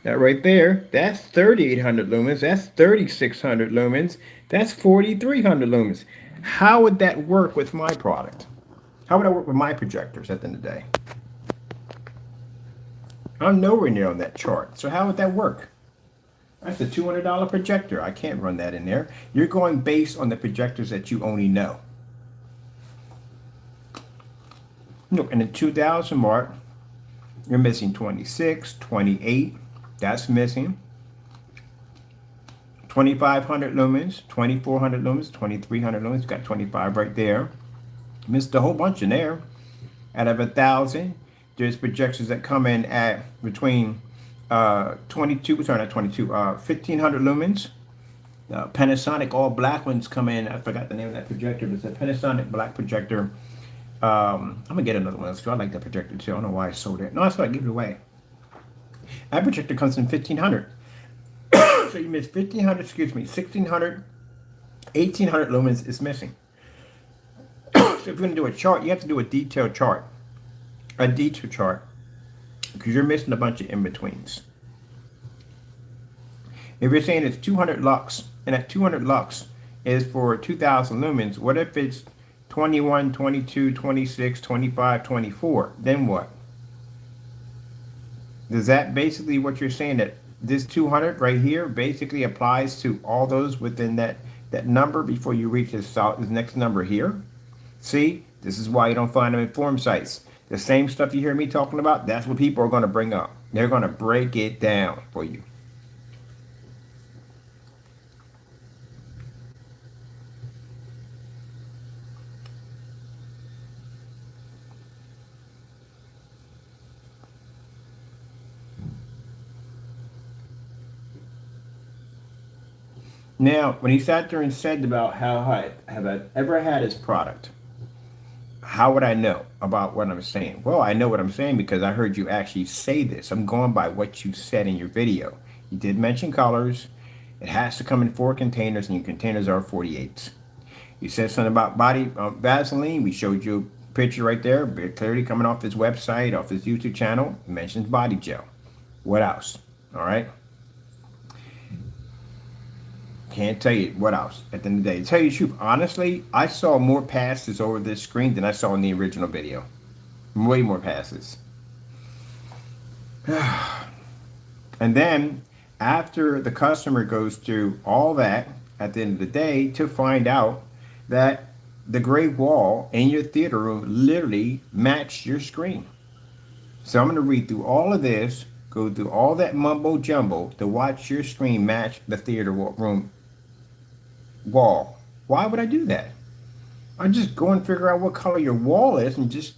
that right there, that's 3,800 lumens. That's 3,600 lumens. That's 4,300 lumens. How would that work with my product? How would that work with my projectors at the end of the day? I'm nowhere near on that chart. So how would that work? That's a $200 projector. I can't run that in there. You're going based on the projectors that you only know. Look, in the 2,000 mark, you're missing 26, 28. That's missing. 2,500 lumens, 2,400 lumens, 2,300 lumens. Got 25 right there. Missed a whole bunch in there. Out of 1,000, there's projectors that come in at between 1,500 lumens. Panasonic all black ones come in. I forgot the name of that projector, but it's a Panasonic black projector. I'm gonna get another one because I like that projector too. I don't know why I sold it. No, that's why I give it away. That projector comes in 1,500. So you miss 1,500, excuse me, 1,600, 1,800 lumens is missing. So if you're gonna do a chart, you have to do a detailed chart. A detailed chart. Because you're missing a bunch of in-betweens. If you're saying it's 200 lux, and that 200 lux is for 2,000 lumens, what if it's 21, 22, 26, 25, 24? Then what? Does that basically what you're saying that this 200 right here basically applies to all those within that number before you reach this next number here? See, this is why you don't find them in forum sites. The same stuff you hear me talking about, that's what people are going to bring up. They're going to break it down for you. Now, when he sat there and said about how I ever had his product, how would I know about what I'm saying? Well, I know what I'm saying because I heard you actually say this. I'm going by what you said in your video. You did mention colors. It has to come in 4 containers, and your containers are 48s. You said something about body Vaseline. We showed you a picture right there, clearly coming off his website, off his YouTube channel. It mentions body gel. What else? All right. Can't tell you what else at the end of the day. To tell you the truth, honestly, I saw more passes over this screen than I saw in the original video. Way more passes. And then, after the customer goes through all that, at the end of the day, to find out that the gray wall in your theater room literally matched your screen. So I'm going to read through all of this, go through all that mumbo jumbo to watch your screen match the theater room wall. Why would I do that? I just go and figure out what color your wall is and just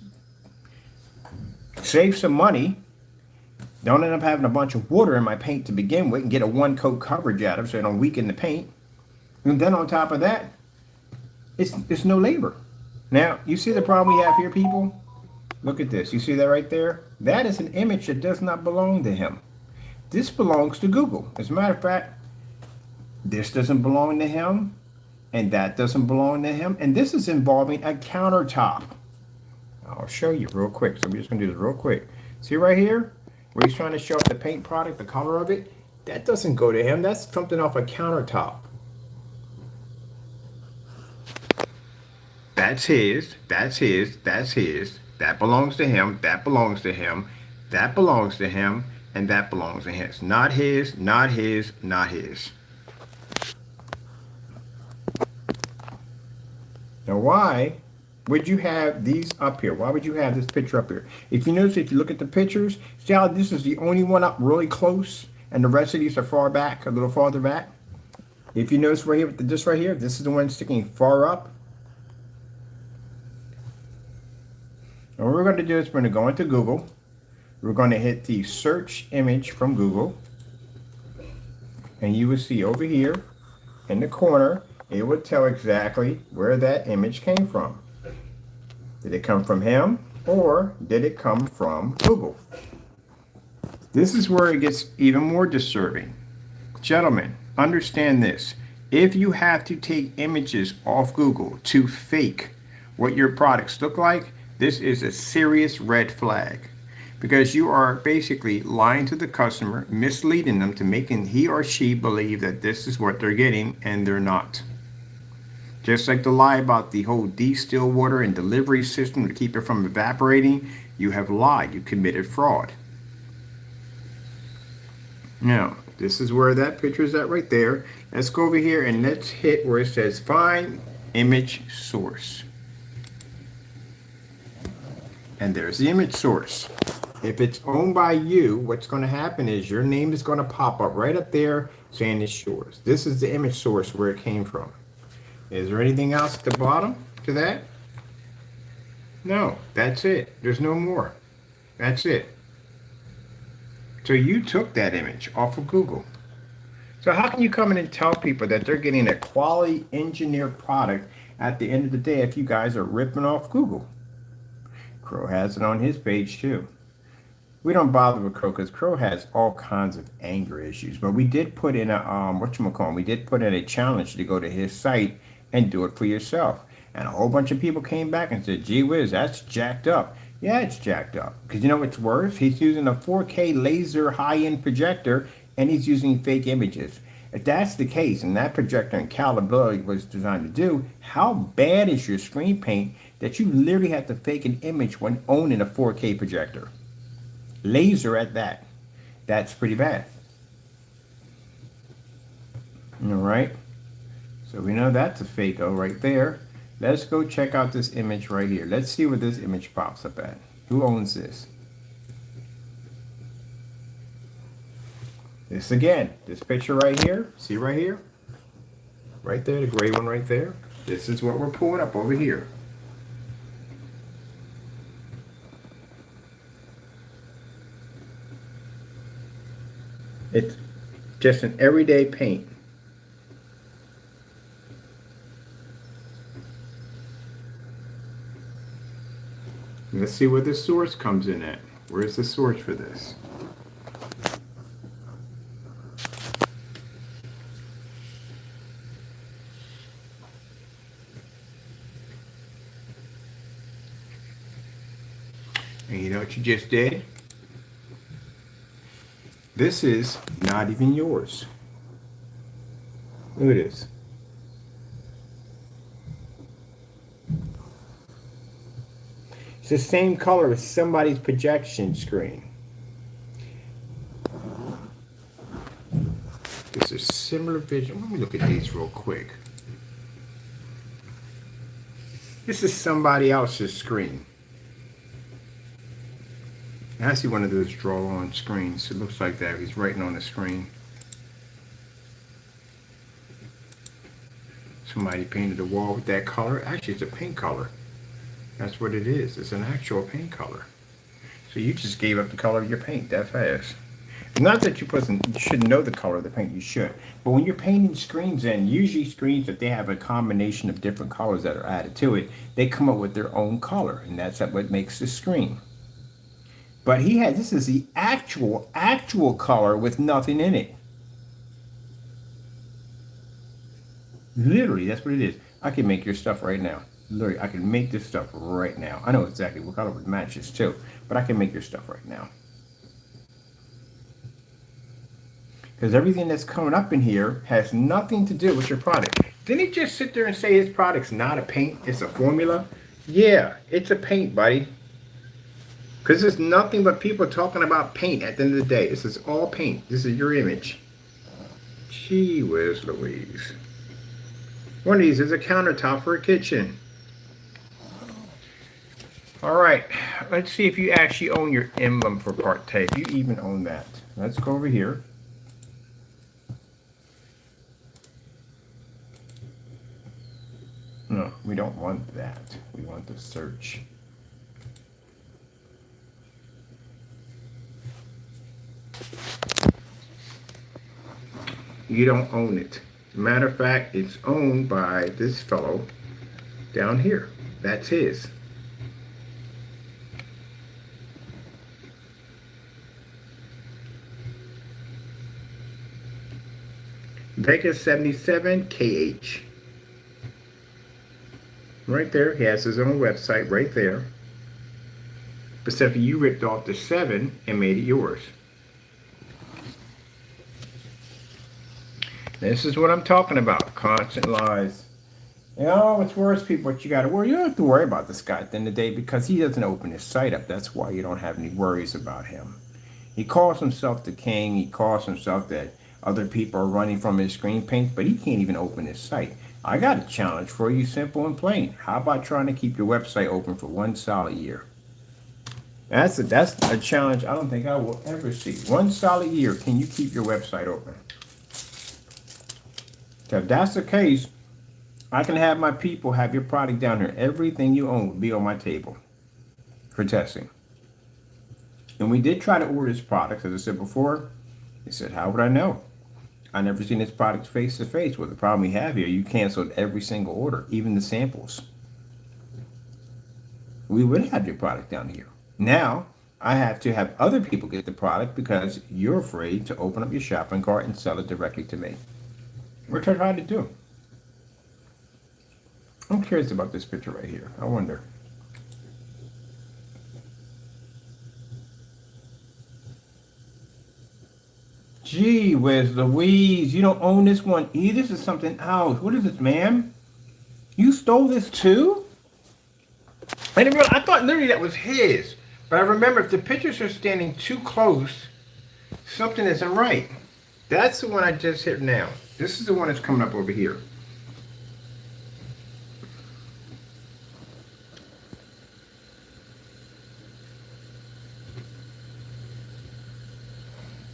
save some money. Don't end up having a bunch of water in my paint to begin with and get a 1-coat coverage out of it so I don't weaken the paint. And then on top of that, it's no labor. Now, you see the problem we have here, people? Look at this. You see that right there? That is an image that does not belong to him. This belongs to Google. As a matter of fact, this doesn't belong to him, and that doesn't belong to him, and this is involving a countertop. I'll show you real quick. So we're just going to do this real quick. See right here? Where he's trying to show off the paint product, the color of it? That doesn't go to him. That's something off a countertop. That's his. That's his. That's his. That belongs to him. That belongs to him. That belongs to him. And that belongs to his. Not his. Not his. Not his. Now, why would you have these up here? Why would you have this picture up here? If you notice, if you look at the pictures, see how this is the only one up really close, and the rest of these are far back, a little farther back? If you notice right here, this right here, this is the one sticking far up. And what we're going to do is we're going to go into Google. We're going to hit the search image from Google. And you will see over here in the corner, it would tell exactly where that image came from. Did it come from him or did it come from Google? This is where it gets even more disturbing. Gentlemen, understand this. If you have to take images off Google to fake what your products look like, this is a serious red flag. Because you are basically lying to the customer, misleading them to making he or she believe that this is what they're getting, and they're not. Just like the lie about the whole de-still water and delivery system to keep it from evaporating, you have lied. You committed fraud. Now, this is where that picture is at right there. Let's go over here and let's hit where it says find image source. And there's the image source. If it's owned by you, what's going to happen is your name is going to pop up right up there saying it's yours. This is the image source where it came from. Is there anything else at the bottom to that? No, that's it. There's no more. That's it. So you took that image off of Google. So how can you come in and tell people that they're getting a quality engineered product at the end of the day if you guys are ripping off Google? Crow has it on his page too. We don't bother with Crow because Crow has all kinds of anger issues. But we did put in a we did put in a challenge to go to his site and do it for yourself. And a whole bunch of people came back and said, gee whiz, that's jacked up. Yeah, it's jacked up. Because you know what's worse? He's using a 4K laser high-end projector and he's using fake images. If that's the case, and that projector and calibrability was designed to do, how bad is your screen paint that you literally have to fake an image when owning a 4K projector? Laser at that. That's pretty bad. All right. So we know that's a fake-o right there. Let's go check out this image right here. Let's see where this image pops up at. Who owns this? This again, this picture right here. See right here? Right there, the gray one right there. This is what we're pulling up over here. It's just an everyday paint. Let's see where the source comes in at. Where's the source for this? And you know what you just did? This is not even yours. Look at this. It's the same color as somebody's projection screen. It's a similar vision. Let me look at these real quick. This is somebody else's screen. I see one of those draw-on screens. It looks like that. He's writing on the screen. Somebody painted the wall with that color. Actually, it's a paint color. That's what it is. It's an actual paint color. So you just gave up the color of your paint that fast. Not that you shouldn't know the color of the paint, you should. But when you're painting screens in, usually screens that they have a combination of different colors that are added to it, they come up with their own color, and that's what makes the screen. But this is the actual color with nothing in it. Literally, that's what it is. I can make your stuff right now. Literally, I can make this stuff right now. I know exactly what color it matches too, but I can make your stuff right now. Because everything that's coming up in here has nothing to do with your product. Didn't he just sit there and say his product's not a paint, it's a formula? Yeah, it's a paint, buddy. Because it's nothing but people talking about paint at the end of the day. This is all paint. This is your image. Gee whiz Louise. One of these is a countertop for a kitchen. All right, let's see if you actually own your emblem for part T. If you even own that. Let's go over here. No, we don't want that. We want the search. You don't own it. Matter of fact, it's owned by this fellow down here. That's his. Vegas 77 KH. Right there, he has his own website right there. But Stephanie, you ripped off the 7 and made it yours. This is what I'm talking about. Constant lies. You know, it's worse, people, what you got to worry. You don't have to worry about this guy at the end of the day because he doesn't open his site up. That's why you don't have any worries about him. He calls himself the king. He calls himself that other people are running from his screen paint, but he can't even open his site. I got a challenge for you, simple and plain. How about trying to keep your website open for 1 solid year? That's a challenge I don't think I will ever see. One solid year, can you keep your website open? If that's the case, I can have my people have your product down here. Everything you own will be on my table for testing. And we did try to order this product, as I said before. They said, how would I know? I never seen this product face to face. Well, the problem we have here, you canceled every single order, even the samples. We would have your product down here. Now, I have to have other people get the product because you're afraid to open up your shopping cart and sell it directly to me. Which I tried to do. I'm curious about this picture right here. I wonder. Gee whiz Louise, you don't own this one either. This is something else. What is this, ma'am? You stole this too? I didn't realize, I thought literally that was his. But I remember if the pictures are standing too close, something isn't right. That's the one I just hit now. This is the one that's coming up over here.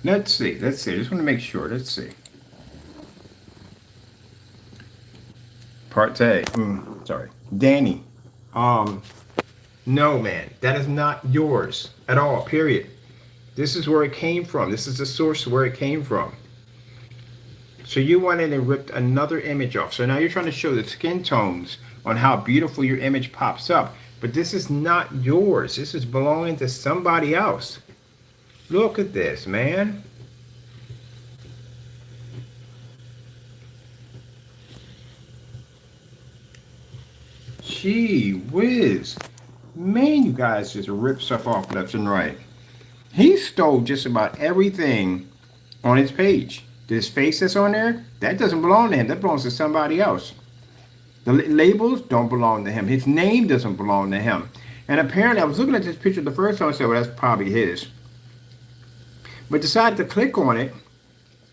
Let's see. I just want to make sure. Let's see. Part A. Sorry. Danny. No, man. That is not yours at all, period. This is where it came from. This is the source where it came from. So you went in and ripped another image off. So now you're trying to show the skin tones on how beautiful your image pops up. But this is not yours. This is belonging to somebody else. Look at this, man. Gee whiz. Man, you guys just rip stuff off left and right. He stole just about everything on his page. This face that's on there, that doesn't belong to him. That belongs to somebody else. The labels don't belong to him. His name doesn't belong to him. And apparently, I was looking at this picture the first time, I said, well, that's probably his. But decided to click on it,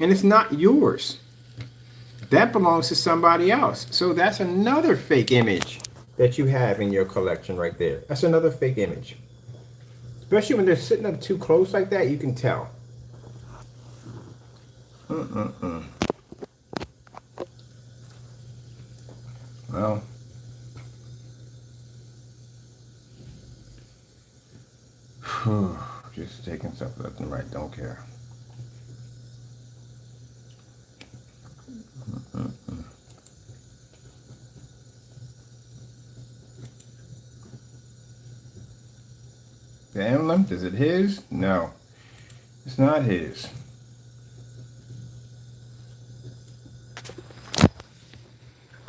and it's not yours. That belongs to somebody else. So that's another fake image that you have in your collection right there. That's another fake image. Especially when they're sitting up too close like that, you can tell. Well, just taking stuff left and right, don't care. The emblem, is it his? No, it's not his.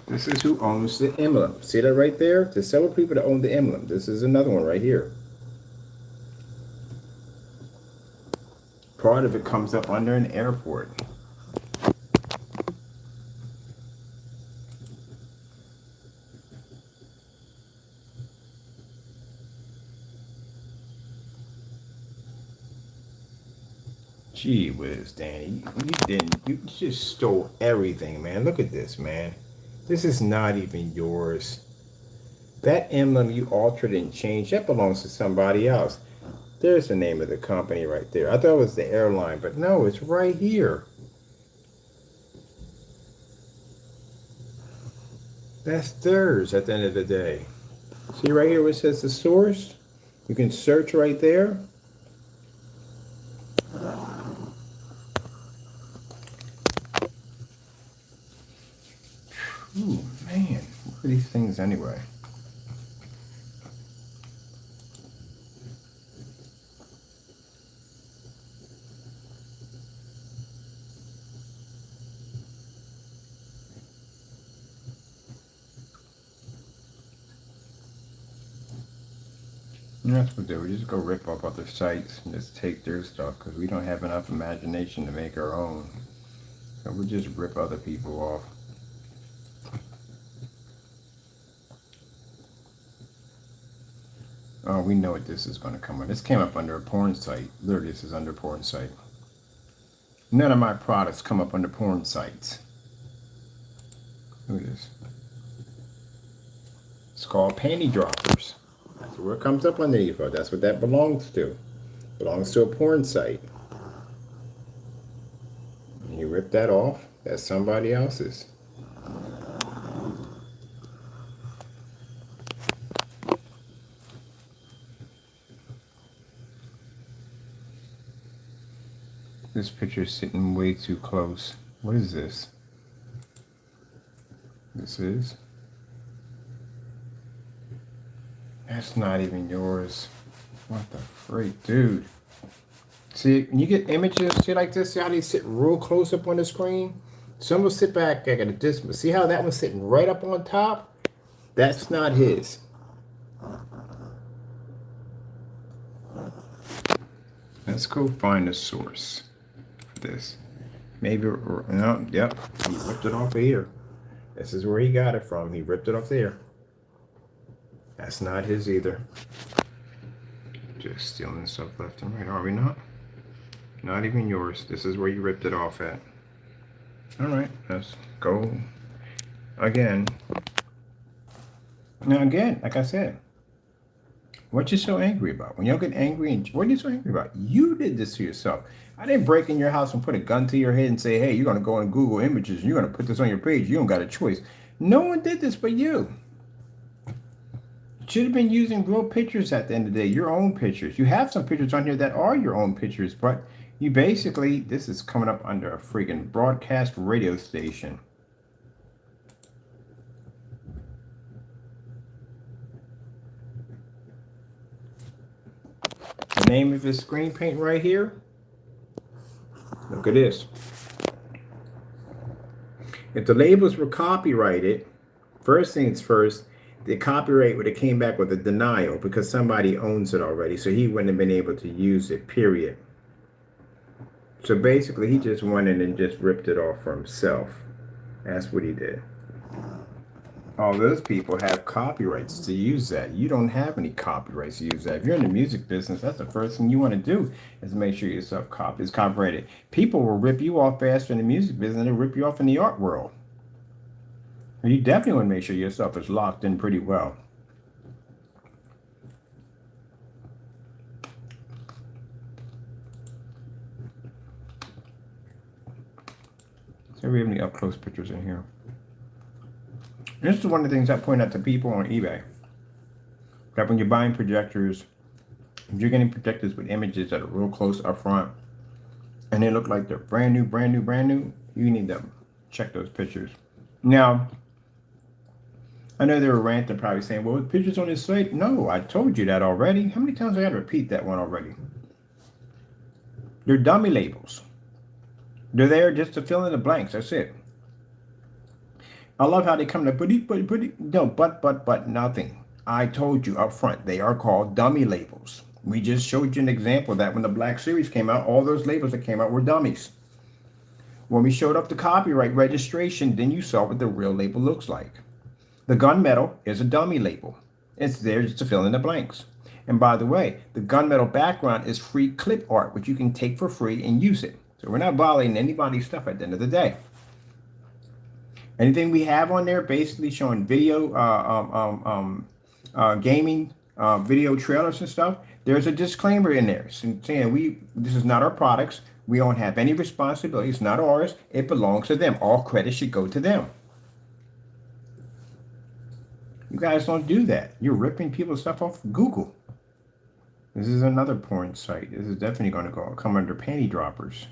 This is who owns the emblem. See that right there? There's several people that own the emblem. This is another one right here. Part of it comes up under an airport. Gee whiz, Danny. You just stole everything, man. Look at this, man. This is not even yours. That emblem you altered and changed, that belongs to somebody else. There's the name of the company right there. I thought it was the airline, but no, it's right here. That's theirs at the end of the day. See right here where it says the source? You can search right there. Ooh, man, what are these things anyway? And that's what they do. We just go rip off other sites and just take their stuff because we don't have enough imagination to make our own. So we just rip other people off. Oh, we know what this is going to come on. This came up under a porn site. Literally, this is under porn site. None of my products come up under porn sites. Look at this. It's called panty droppers. That's where it comes up underneath. That's what that belongs to. Belongs to a porn site. And you rip that off. That's somebody else's. This picture is sitting way too close. What is this? This is? That's not even yours. What the freak, dude? See, when you get images, see like this, see how they sit real close up on the screen? Some will sit back at a distance. See how that one's sitting right up on top? That's not his. Let's go find the source for this. Maybe, no, yep, he ripped it off of here. This is where he got it from. He ripped it off there. That's not his either. Just stealing stuff left and right, are we not? Not even yours. This is where you ripped it off at. All right, let's go again. Now again, like I said, what you so angry about? When y'all get angry, and what are you so angry about? You did this to yourself. I didn't break in your house and put a gun to your head and say, hey, you're gonna go on Google Images and you're gonna put this on your page. You don't got a choice. No one did this but you. Should have been using real pictures at the end of the day, your own pictures. You have some pictures on here that are your own pictures, but you basically, this is coming up under a freaking broadcast radio station. The name of his screen paint right here. Look at this. If the labels were copyrighted, first things first, the copyright would have came back with a denial because somebody owns it already, so he wouldn't have been able to use it, period. So basically, he just went in and just ripped it off for himself. That's what he did. All those people have copyrights to use that. You don't have any copyrights to use that. If you're in the music business, that's the first thing you want to do is make sure your stuff is copyrighted. People will rip you off faster in the music business than they rip you off in the art world. You definitely want to make sure your stuff is locked in pretty well. So we have any up close pictures in here. This is one of the things I point out to people on eBay. That when you're buying projectors, if you're getting projectors with images that are real close up front, and they look like they're brand new, you need to check those pictures. Now, I know they were ranting, probably saying, well, pictures on this site. No, I told you that already. How many times I got to repeat that one already? They're dummy labels. They're there just to fill in the blanks. That's it. I love how they come to but nothing. I told you up front, they are called dummy labels. We just showed you an example of that when the Black Series came out, all those labels that came out were dummies. When we showed up the copyright registration, then you saw what the real label looks like. The gunmetal is a dummy label. It's there just to fill in the blanks. And by the way, the gunmetal background is free clip art, which you can take for free and use it. So we're not violating anybody's stuff at the end of the day. Anything we have on there basically showing video, gaming, video trailers and stuff, there's a disclaimer in there saying this is not our products. We don't have any responsibility. It's not ours. It belongs to them. All credit should go to them. You guys don't do that. You're ripping people's stuff off Google. This is another porn site. This is definitely going to come under panty droppers.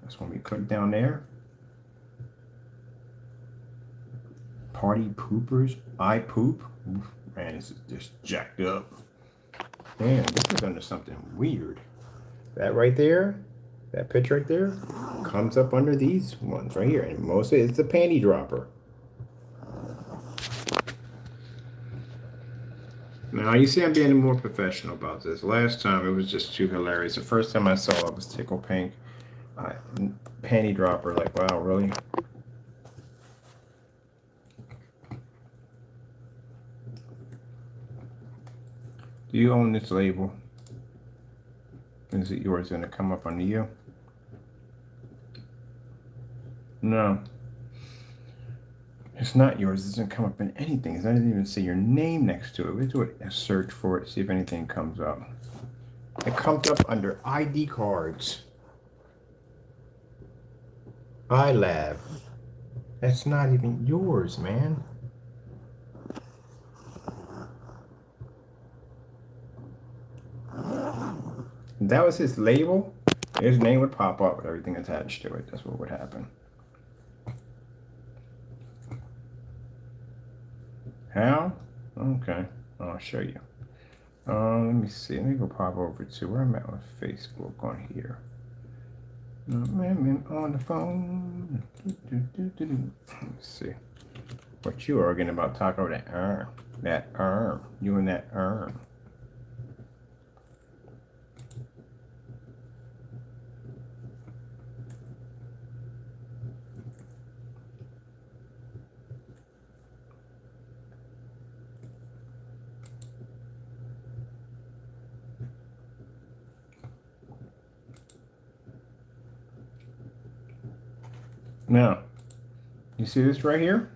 That's when we click down there. Party poopers. I poop. Oof, man, this is just jacked up. Man, this is under something weird. That right there, that picture right there, comes up under these ones right here. And mostly it's the panty dropper. Now, you see I'm being more professional about this. Last time, it was just too hilarious. The first time I saw it was Tickle Pink. Panty dropper, like, wow, really? Do you own this label? Is it yours going to come up under you? No. It's not yours. It doesn't come up in anything. It doesn't even say your name next to it. Let's do a search for it, see if anything comes up. It comes up under ID cards. iLab. That's not even yours, man. If that was his label, his name would pop up with everything attached to it. That's what would happen. How? Okay, I'll show you. Let me see. Let me go pop over to where I'm at on Facebook on here. Amendment on the phone. Let me see. What you arguing about? Talk over that arm. That arm. You and that arm. Now, you see this right here?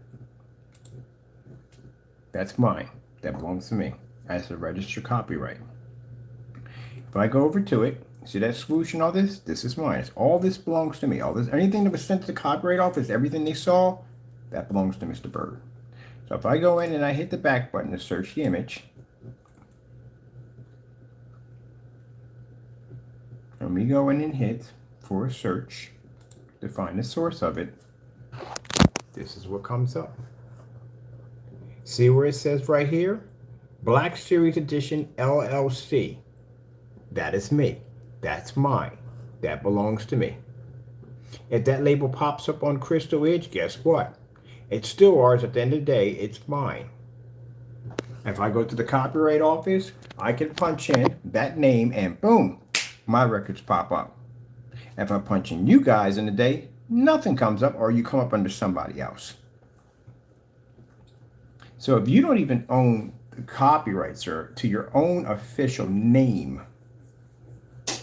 That's mine. That belongs to me. As a registered copyright. If I go over to it, see that swoosh and all this? This is mine. All this belongs to me. All this, anything that was sent to the Copyright Office, everything they saw, that belongs to Mr. Bird. So if I go in and I hit the back button to search the image, and we go in and hit for a search to find the source of it, this is what comes up. See where it says right here? Black Series Edition LLC. That is me. That's mine. That belongs to me. If that label pops up on Crystal Edge, guess what? It's still ours. At the end of the day, it's mine. If I go to the Copyright Office, I can punch in that name and boom, my records pop up. If I punch in you guys in the day, nothing comes up, or you come up under somebody else. So if you don't even own the copyrights or to your own official name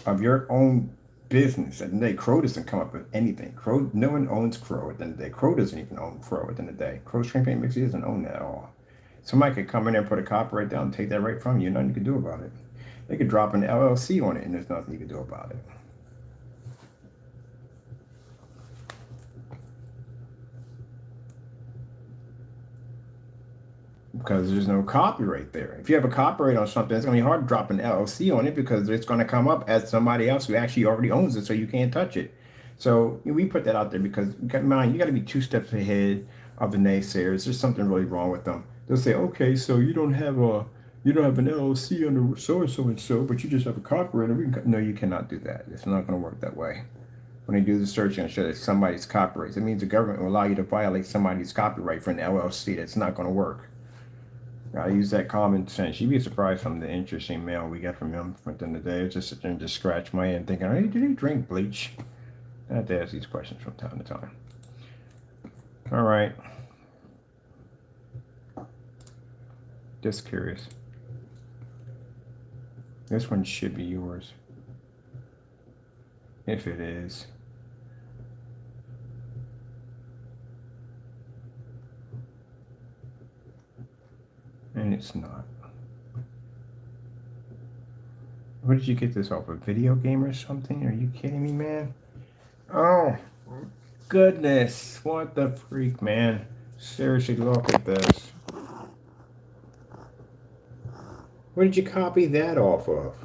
of your own business, at the end of the day, CROW doesn't come up with anything. CROW, no one owns CROW at the end of the day. CROW doesn't even own CROW at the end of the day. CROW Screen Paint Mixer doesn't own that at all. Somebody could come in there and put a copyright down and take that right from you. Nothing you can do about it. They could drop an LLC on it and there's nothing you can do about it. Because there's no copyright there. If you have a copyright on something, it's going to be hard to drop an LLC on it because it's going to come up as somebody else who actually already owns it, so you can't touch it. So we put that out there because, mind, you got to be 2 steps ahead of the naysayers. There's something really wrong with them. They'll say, okay, so you don't have an LLC under so and so, but you just have a copyright. No, you cannot do that. It's not going to work that way. When they do the search and show that somebody's copyright, it means the government will allow you to violate somebody's copyright for an LLC. That's not going to work. Gotta use that common sense. You'd be surprised from the interesting mail we get from him within the day. Just sit there and just scratch my head thinking, hey, did he drink bleach? I have to ask these questions from time to time. All right. Just curious. This one should be yours. If it is. And it's not. Where did you get this off? A video game or something? Are you kidding me, man? Oh, goodness. What the freak, man? Seriously, look at this. Where did you copy that off of?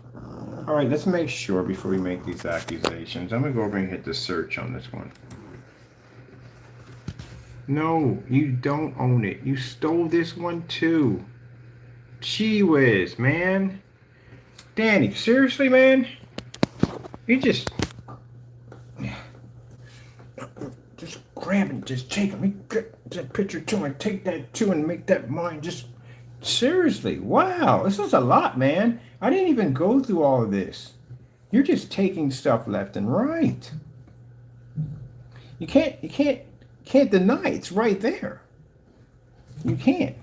All right, let's make sure before we make these accusations. I'm going to go over and hit the search on this one. No, you don't own it. You stole this one too. Gee whiz, man. Danny, seriously, man? You just grab it, just take it. Me get that picture too and take that too and make that mine. Just seriously, wow, this is a lot, man. I didn't even go through all of this. You're just taking stuff left and right. You can't deny it's right there. You can't.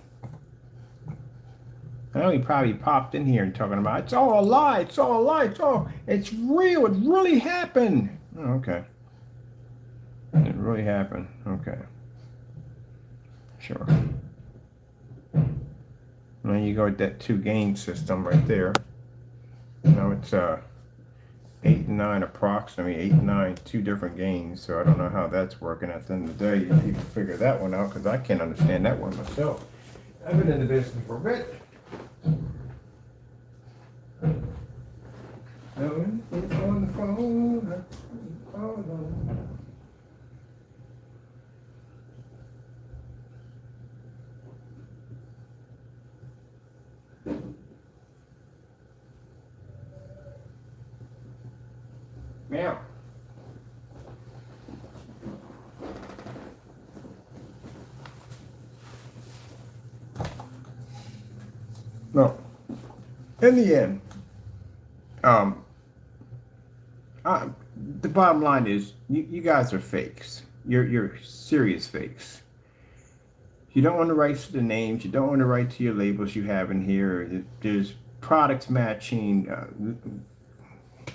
I know he probably popped in here and talking about it's all a lie, it's all a lie, it's real, it really happened. Oh, okay. It really happened. Okay. Sure. And then you go with that 2-gain system right there. You know, it's 8 and 9 approximately, 8 and 9, 2 different gains. So I don't know how that's working at the end of the day. You people figure that one out because I can't understand that one myself. I've been in the business for a bit. No one is on the phone. Oh, no. Meow. No. In the end, the bottom line is you guys are fakes. You're serious fakes. You don't want to write to the names. You don't want to write to your labels you have in here. There's products matching,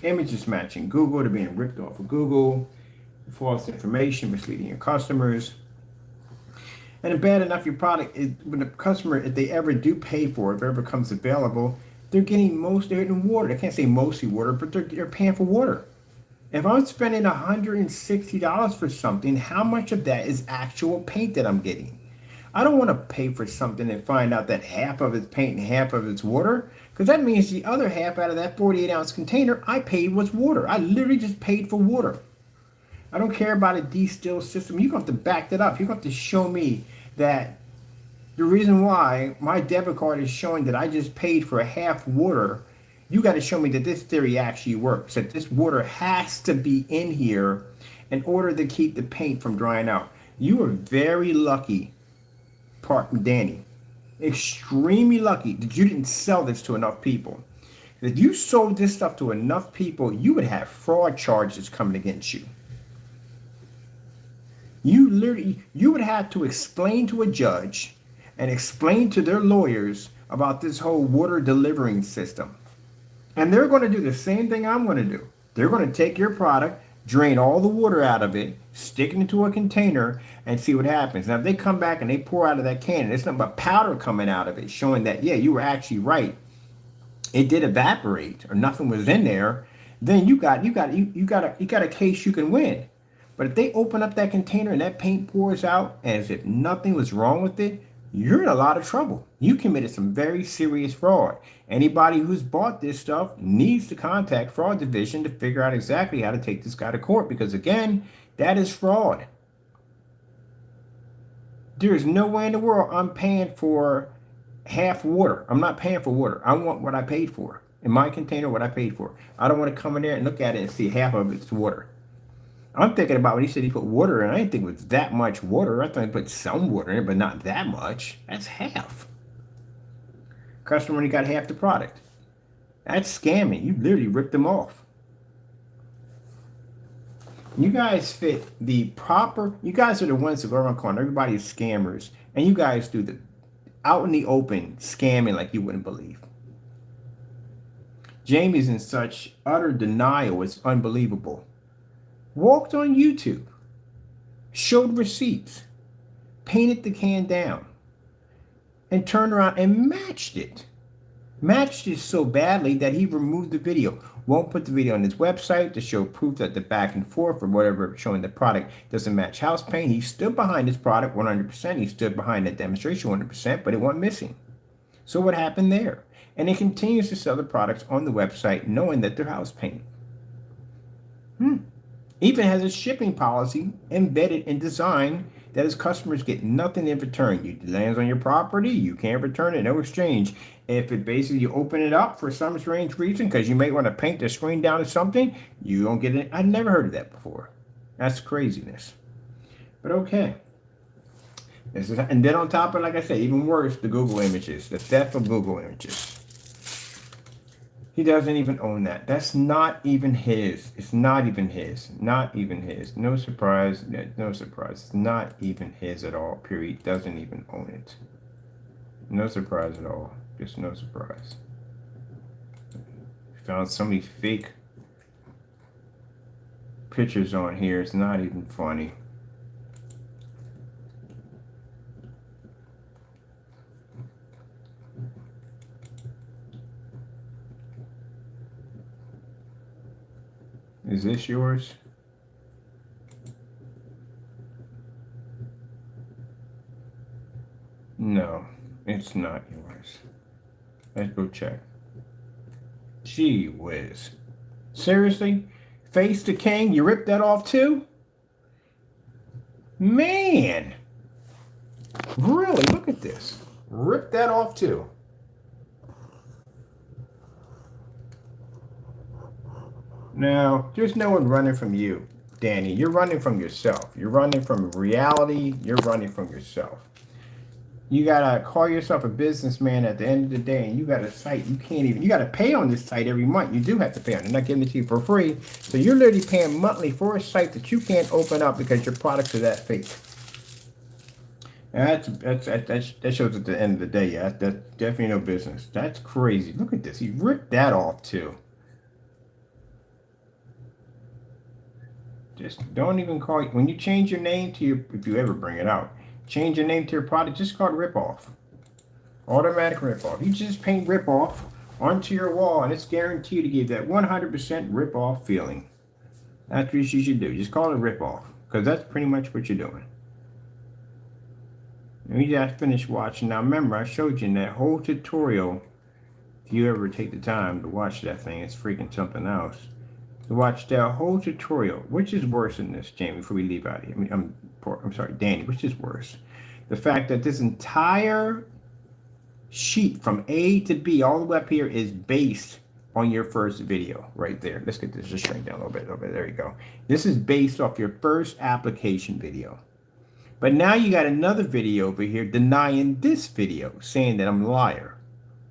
images matching Google. They're being ripped off of Google. False information, misleading your customers. And it's bad enough your product is when the customer, if they ever do pay for it, if it ever becomes available, they're getting they're getting water. I can't say mostly water, but they're paying for water. If I'm spending $160 for something, how much of that is actual paint that I'm getting? I don't want to pay for something and find out that half of it's paint and half of it's water, because that means the other half out of that 48-ounce container I paid was water. I literally just paid for water. I don't care about a de-still system. You're going to have to back that up. You're going to have to show me that the reason why my debit card is showing that I just paid for a half water, you got to show me that this theory actually works, that this water has to be in here in order to keep the paint from drying out. You are very lucky, Danny, extremely lucky that you didn't sell this to enough people. If you sold this stuff to enough people, you would have fraud charges coming against you. You would have to explain to a judge and explain to their lawyers about this whole water delivering system. And they're going to do the same thing I'm going to do. They're going to take your product, drain all the water out of it, stick it into a container, and see what happens. Now, if they come back and they pour out of that can, and it's nothing but powder coming out of it, showing that, yeah, you were actually right. It did evaporate, or nothing was in there. Then you got a case you can win. But if they open up that container and that paint pours out as if nothing was wrong with it, you're in a lot of trouble. You committed some very serious fraud. Anybody who's bought this stuff needs to contact Fraud Division to figure out exactly how to take this guy to court, because again, that is fraud. There is no way in the world I'm paying for half water. I'm not paying for water. I want what I paid for. In my container, what I paid for. I don't want to come in there and look at it and see half of it's water. I'm thinking about when he said he put water in, I didn't think it was that much water. I thought he put some water in it, but not that much. That's half. Customer only got half the product. That's scamming. You literally ripped them off. You guys fit the proper, you guys are the ones that go around calling everybody scammers. And you guys do the out in the open scamming like you wouldn't believe. Jamie's in such utter denial, it's unbelievable. Walked on YouTube, showed receipts, painted the can down, and turned around and matched it. Matched it so badly that he removed the video. Won't put the video on his website to show proof that the back and forth or whatever showing the product doesn't match house paint. He stood behind his product 100%. He stood behind that demonstration 100%, but it went missing. So what happened there? And he continues to sell the products on the website knowing that they're house paint. Even has a shipping policy embedded in design that his customers get nothing in return. It lands on your property, you can't return it, no exchange. If it basically you open it up for some strange reason, because you may want to paint the screen down to something, you don't get it. I've never heard of that before. That's craziness. But okay. And then on top of it, like I said, even worse, the Google images, the theft of Google images. He doesn't even own that. That's not even his. It's not even his. Not even his. No surprise. No surprise. It's not even his at all. Period. He doesn't even own it. No surprise at all. Just no surprise. Found so many fake pictures on here. It's not even funny. this yours? No, it's not yours. Let's go check. Gee whiz. Seriously? Face the King? You ripped that off too? Man! Really? Look at this. Ripped that off too. Now, there's no one running from you, Danny. You're running from yourself. You're running from reality. You're running from yourself. You gotta call yourself a businessman at the end of the day, and you got a site you can't even. You gotta pay on this site every month. You do have to pay on it. They're not giving it to you for free. So you're literally paying monthly for a site that you can't open up because your products are that fake. And that shows at the end of the day, yeah, that's definitely no business. That's crazy. Look at this. He ripped that off too. Just don't even call it. When you change your name to your, if you ever bring it out, change your name to your product, just call it ripoff. Automatic ripoff. You just paint ripoff onto your wall, and it's guaranteed to give that 100% ripoff feeling. That's what you should do. Just call it ripoff, because that's pretty much what you're doing. And we just finished watching. Now remember, I showed you in that whole tutorial. If you ever take the time to watch that thing, it's freaking something else. To watch that whole tutorial. Which is worse in this, Jamie, before we leave out here? I mean, I'm sorry, Danny, which is worse? The fact that this entire sheet from A to B all the way up here is based on your first video right there. Let's get this, just shrink down a little bit. There you go. This is based off your first application video. But now you got another video over here denying this video, saying that I'm a liar.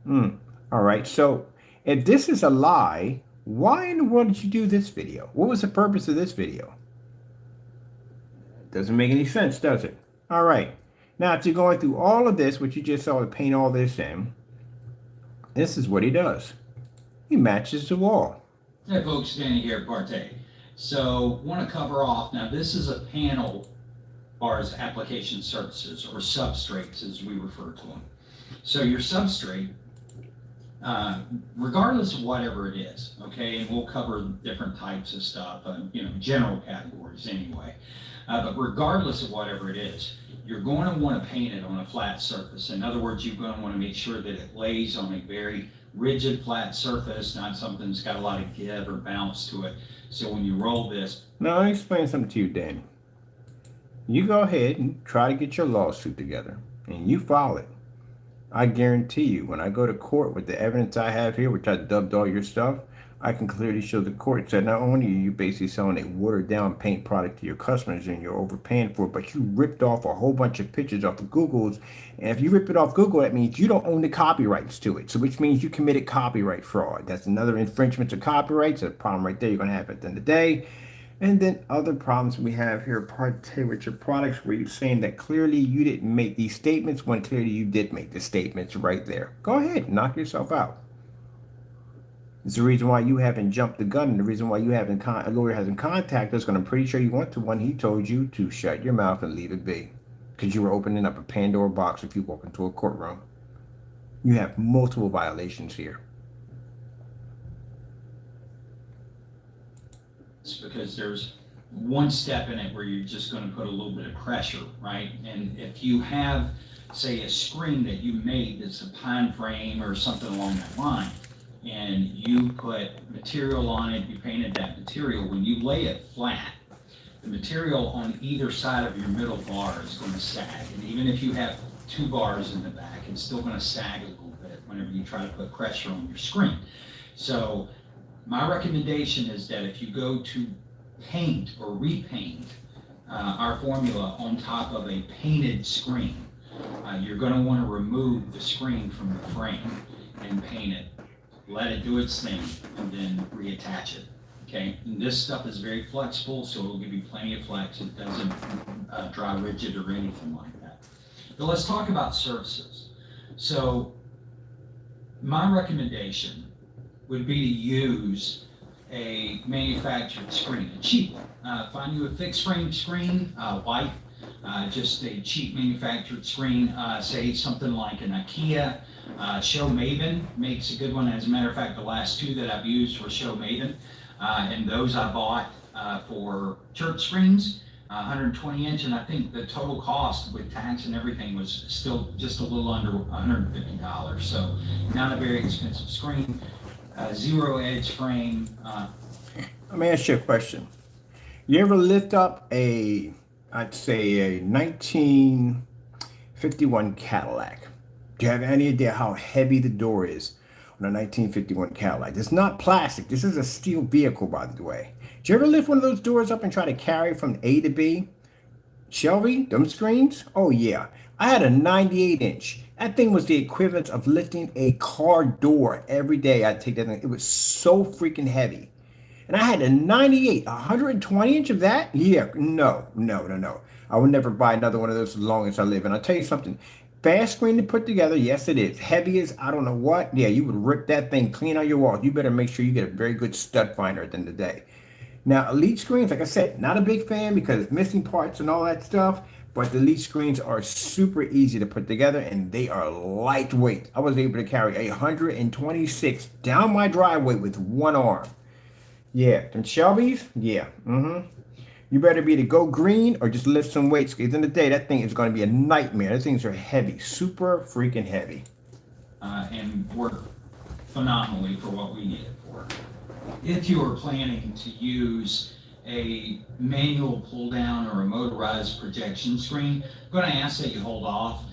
All right, so if this is a lie, why in the world did you do this video? What was the purpose of this video? Doesn't make any sense, does it? All right. Now, if you're going through all of this, what you just saw to paint all this in, this is what he does. He matches the wall. Hey folks, Danny here at Parte. So, want to cover off, now this is a panel bars application surfaces, or substrates as we refer to them. So your substrate, regardless of whatever it is, okay, and we'll cover different types of stuff, general categories anyway, but regardless of whatever it is, you're going to want to paint it on a flat surface. In other words, you're going to want to make sure that it lays on a very rigid, flat surface, not something that's got a lot of give or bounce to it. So when you roll this... Now, let me explain something to you, Danny. You go ahead and try to get your lawsuit together, and you file it. I guarantee you, when I go to court with the evidence I have here, which I dubbed all your stuff, I can clearly show the court that not only are you basically selling a watered down paint product to your customers and you're overpaying for it, but you ripped off a whole bunch of pictures off of Google's. And if you rip it off Google, that means you don't own the copyrights to it. So which means you committed copyright fraud. That's another infringement of copyrights. That's a problem right there you're going to have at the end of the day. And then other problems we have here, Parte, with your products, where you're saying that clearly you didn't make these statements when clearly you did make the statements right there. Go ahead, knock yourself out. It's the reason why you haven't jumped the gun, and the reason why you haven't a lawyer hasn't contacted us, because I'm pretty sure you went to one. He told you to shut your mouth and leave it be, because you were opening up a Pandora box if you walk into a courtroom. You have multiple violations here. Because there's one step in it where you're just going to put a little bit of pressure, right? And if you have, say, a screen that you made that's a pine frame or something along that line, and you put material on it, you painted that material, when you lay it flat, the material on either side of your middle bar is going to sag. And even if you have two bars in the back, it's still going to sag a little bit whenever you try to put pressure on your screen. So my recommendation is that if you go to paint or repaint our formula on top of a painted screen, you're going to want to remove the screen from the frame and paint it. Let it do its thing, and then reattach it. Okay, and this stuff is very flexible, so it'll give you plenty of flex. It doesn't dry rigid or anything like that. But let's talk about surfaces. So my recommendation would be to use a manufactured screen, a cheap one. Find you a fixed frame screen, white, just a cheap manufactured screen, say something like an IKEA. Show Maven makes a good one. As a matter of fact, the last two that I've used were Show Maven. and those I bought for church screens, 120 inch, and I think the total cost with tax and everything was still just a little under $150. So not a very expensive screen, zero edge frame. Let me ask you a question. You ever lift up I'd say a 1951 Cadillac? Do you have any idea how heavy the door is on a 1951 Cadillac? It's not plastic. This is a steel vehicle, by the way. Did you ever lift one of those doors up and try to carry it from A to B? Shelby, them screens? Oh yeah. I had a 98 inch. That thing was the equivalent of lifting a car door every day. I'd take that thing. It was so freaking heavy. And I had a 98, 120 inch of that? Yeah, no. I would never buy another one of those as long as I live. And I'll tell you something, fast screen to put together, yes it is. Heavy as I don't know what, yeah, you would rip that thing clean out your walls. You better make sure you get a very good stud finder at the end of the day. Now, Elite screens, like I said, not a big fan because it's missing parts and all that stuff, but the Elite screens are super easy to put together and they are lightweight. I was able to carry 126 down my driveway with one arm. Yeah, them Shelbys, yeah, You better be to go green or just lift some weights. Because at the end of the day, that thing is going to be a nightmare. Those things are heavy, super freaking heavy. And work phenomenally for what we need it for. If you are planning to use a manual pull down or a motorized projection screen, I'm going to ask that you hold off.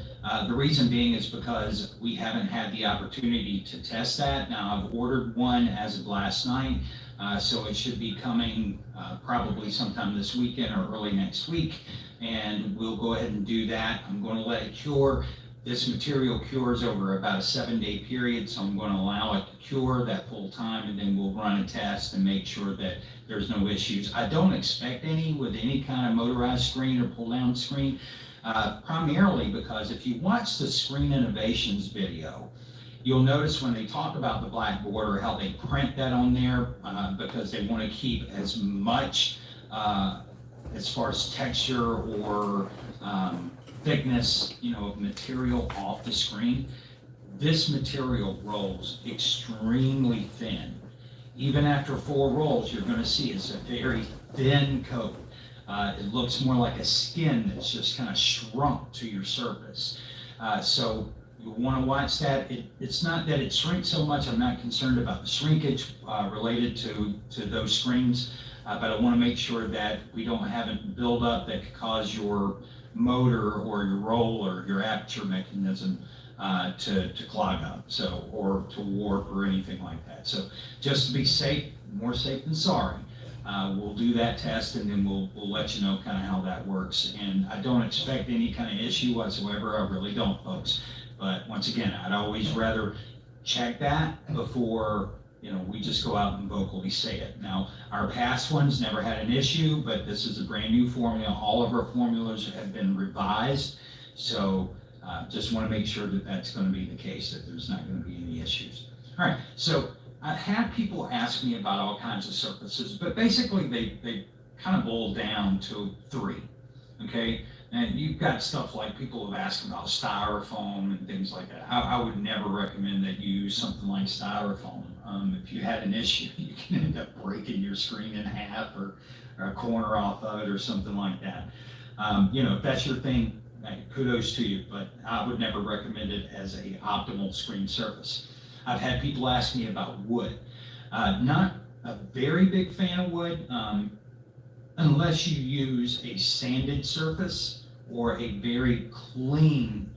The reason being is because we haven't had the opportunity to test that. Now, I've ordered one as of last night, so it should be coming probably sometime this weekend or early next week, and we'll go ahead and do that. I'm going to let it cure. This material cures over about a 7-day period, so I'm going to allow it to cure that full time, and then we'll run a test and make sure that there's no issues. I don't expect any with any kind of motorized screen or pull-down screen, primarily because if you watch the Screen Innovations video, you'll notice when they talk about the black border, how they print that on there because they want to keep as much as far as texture or thickness, of material off the screen. This material rolls extremely thin. Even after 4 rolls, you're going to see it's a very thin coat. It looks more like a skin that's just kind of shrunk to your surface. So you want to watch that. It's not that it shrinks so much. I'm not concerned about the shrinkage related to those screens, but I want to make sure that we don't have it build up that could cause your motor or your roll or your aperture mechanism to clog up, or to warp or anything like that. So just to be safe, more safe than sorry, we'll do that test and then we'll let you know kind of how that works. And I don't expect any kind of issue whatsoever. I really don't, folks. But once again, I'd always rather check that before we just go out and vocally say it. Now, our past ones never had an issue, but this is a brand new formula. All of our formulas have been revised. So just want to make sure that that's going to be the case, that there's not going to be any issues. All right, so I've had people ask me about all kinds of surfaces, but basically they kind of boil down to 3, okay? And you've got stuff like people have asked about styrofoam and things like that. I would never recommend that you use something like styrofoam. If you had an issue, you can end up breaking your screen in half or a corner off of it or something like that. If that's your thing, kudos to you, but I would never recommend it as a optimal screen surface. I've had people ask me about wood. Not a very big fan of wood, unless you use a sanded surface or a very clean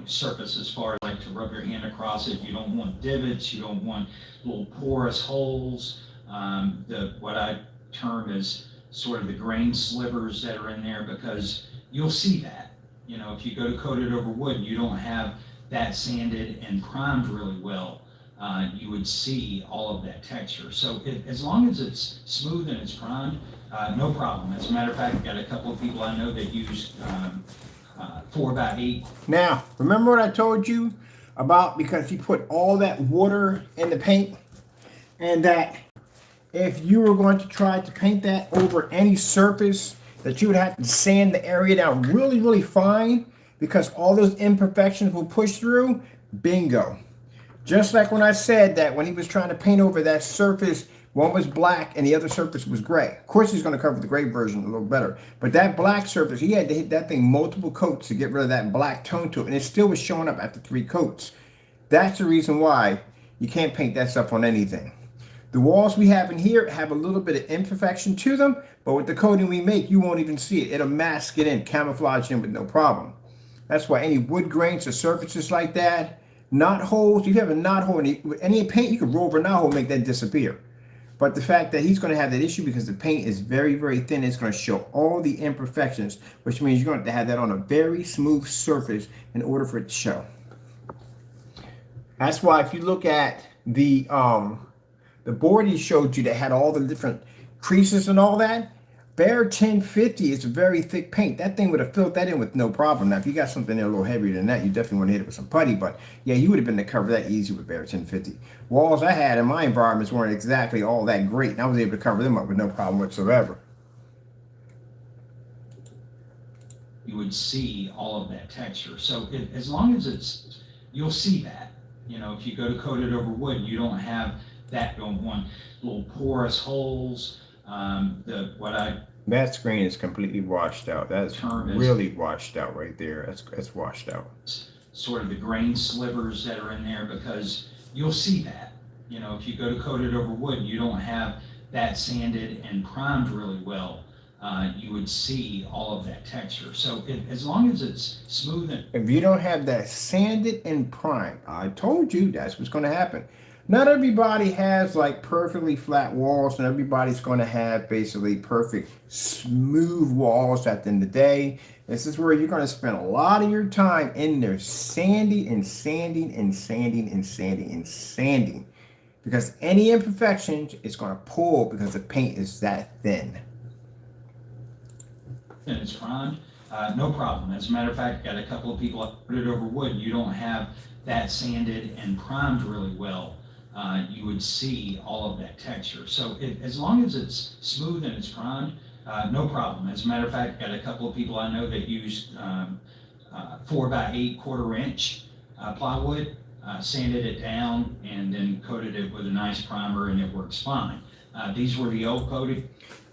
surface, as far as like to rub your hand across it. You don't want divots, you don't want little porous holes, what I term as sort of the grain slivers that are in there, because you'll see that. If you go to coat it over wood, you don't have that sanded and primed really well, you would see all of that texture. So as long as it's smooth and it's primed, no problem. As a matter of fact, I've got a couple of people I know that use 4x8. Now, remember what I told you about, because he put all that water in the paint, and that if you were going to try to paint that over any surface, that you would have to sand the area down really, really fine, because all those imperfections will push through. Bingo. Just like when I said that when he was trying to paint over that surface One was black and the other surface was gray. Of course, he's going to cover the gray version a little better. But that black surface, he had to hit that thing multiple coats to get rid of that black tone to it. And it still was showing up after 3 coats. That's the reason why you can't paint that stuff on anything. The walls we have in here have a little bit of imperfection to them, but with the coating we make, you won't even see it. It'll mask it in, camouflage in with no problem. That's why any wood grains or surfaces like that, knot holes, if you have a knot hole in any paint, you can roll over a knot hole and make that disappear. But the fact that he's going to have that issue because the paint is very, very thin, it's going to show all the imperfections, which means you're going to have that on a very smooth surface in order for it to show. That's why if you look at the board he showed you that had all the different creases and all that, Behr 1050 is a very thick paint. That thing would have filled that in with no problem. Now, if you got something there a little heavier than that, you definitely want to hit it with some putty. But yeah, you would have been able to cover that easy with Behr 1050. Walls I had in my environments weren't exactly all that great, and I was able to cover them up with no problem whatsoever. You would see all of that texture. So as long as it's, you'll see that. You know, if you go to coat it over wood, you don't have that going on. Little porous holes. That screen is completely washed out. That's really washed out right there. That's washed out. Sort of the grain slivers that are in there, because you'll see that. You know, if you go to coat it over wood, you don't have that sanded and primed really well. You would see all of that texture. So as long as it's smooth and if you don't have that sanded and primed, I told you that's what's going to happen. Not everybody has like perfectly flat walls, and everybody's going to have basically perfect smooth walls at the end of the day. This is where you're going to spend a lot of your time in there sanding and sanding and sanding and sanding and sanding, because any imperfections is going to pull because the paint is that thin. And it's primed, no problem. As a matter of fact, got a couple of people that put it over wood. You don't have that sanded and primed really well. You would see all of that texture. So as long as it's smooth and it's primed, no problem. As a matter of fact, got a couple of people I know that used 4x8 1/4" plywood, sanded it down, and then coated it with a nice primer, and it works fine. These were the old coated.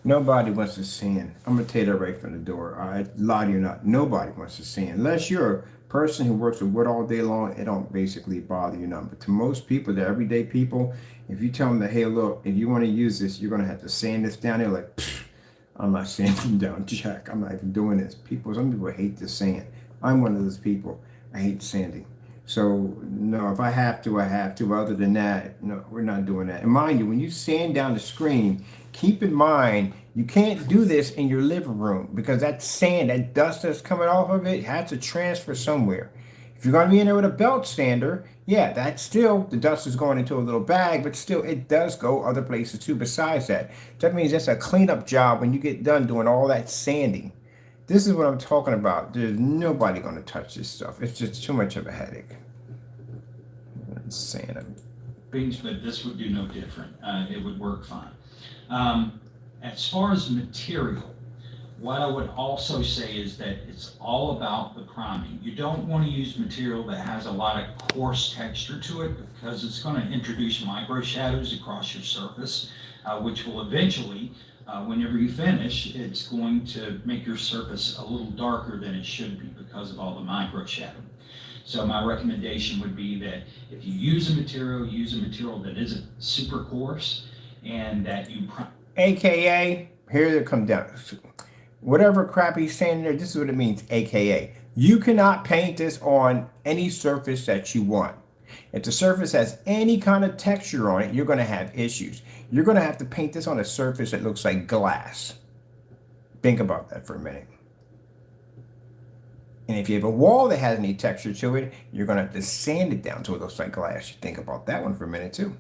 Nobody wants to sand. I'm going to tell you that right from the door. I lie to you not. Nobody wants to sand. Unless you're a person who works with wood all day long, it don't basically bother you none. But to most people, the everyday people, if you tell them that, hey, look, if you want to use this, you're going to have to sand this down. They're like, I'm not sanding down Jack. I'm not even doing this. Some people hate the sand. I'm one of those people. I hate sanding. So, no, if I have to, I have to. Other than that, no, we're not doing that. And mind you, when you sand down the screen, keep in mind, you can't do this in your living room, because that sand, that dust that's coming off of it has to transfer somewhere. If you're going to be in there with a belt sander, yeah, that's still, the dust is going into a little bag, but still it does go other places too besides that. That means that's a cleanup job when you get done doing all that sanding. This is what I'm talking about. There's nobody going to touch this stuff. It's just too much of a headache. Sand. But this would do no different. It would work fine. As far as material, what I would also say is that it's all about the priming. You don't want to use material that has a lot of coarse texture to it, because it's going to introduce micro shadows across your surface, which will eventually, whenever you finish, it's going to make your surface a little darker than it should be because of all the micro shadowing. So my recommendation would be that if you use a material that isn't super coarse, and that you AKA, here it comes down. Whatever crap he's saying there, this is what it means, AKA. You cannot paint this on any surface that you want. If the surface has any kind of texture on it, you're going to have issues. You're going to have to paint this on a surface that looks like glass. Think about that for a minute. And if you have a wall that has any texture to it, you're going to have to sand it down so it looks like glass. You think about that one for a minute too.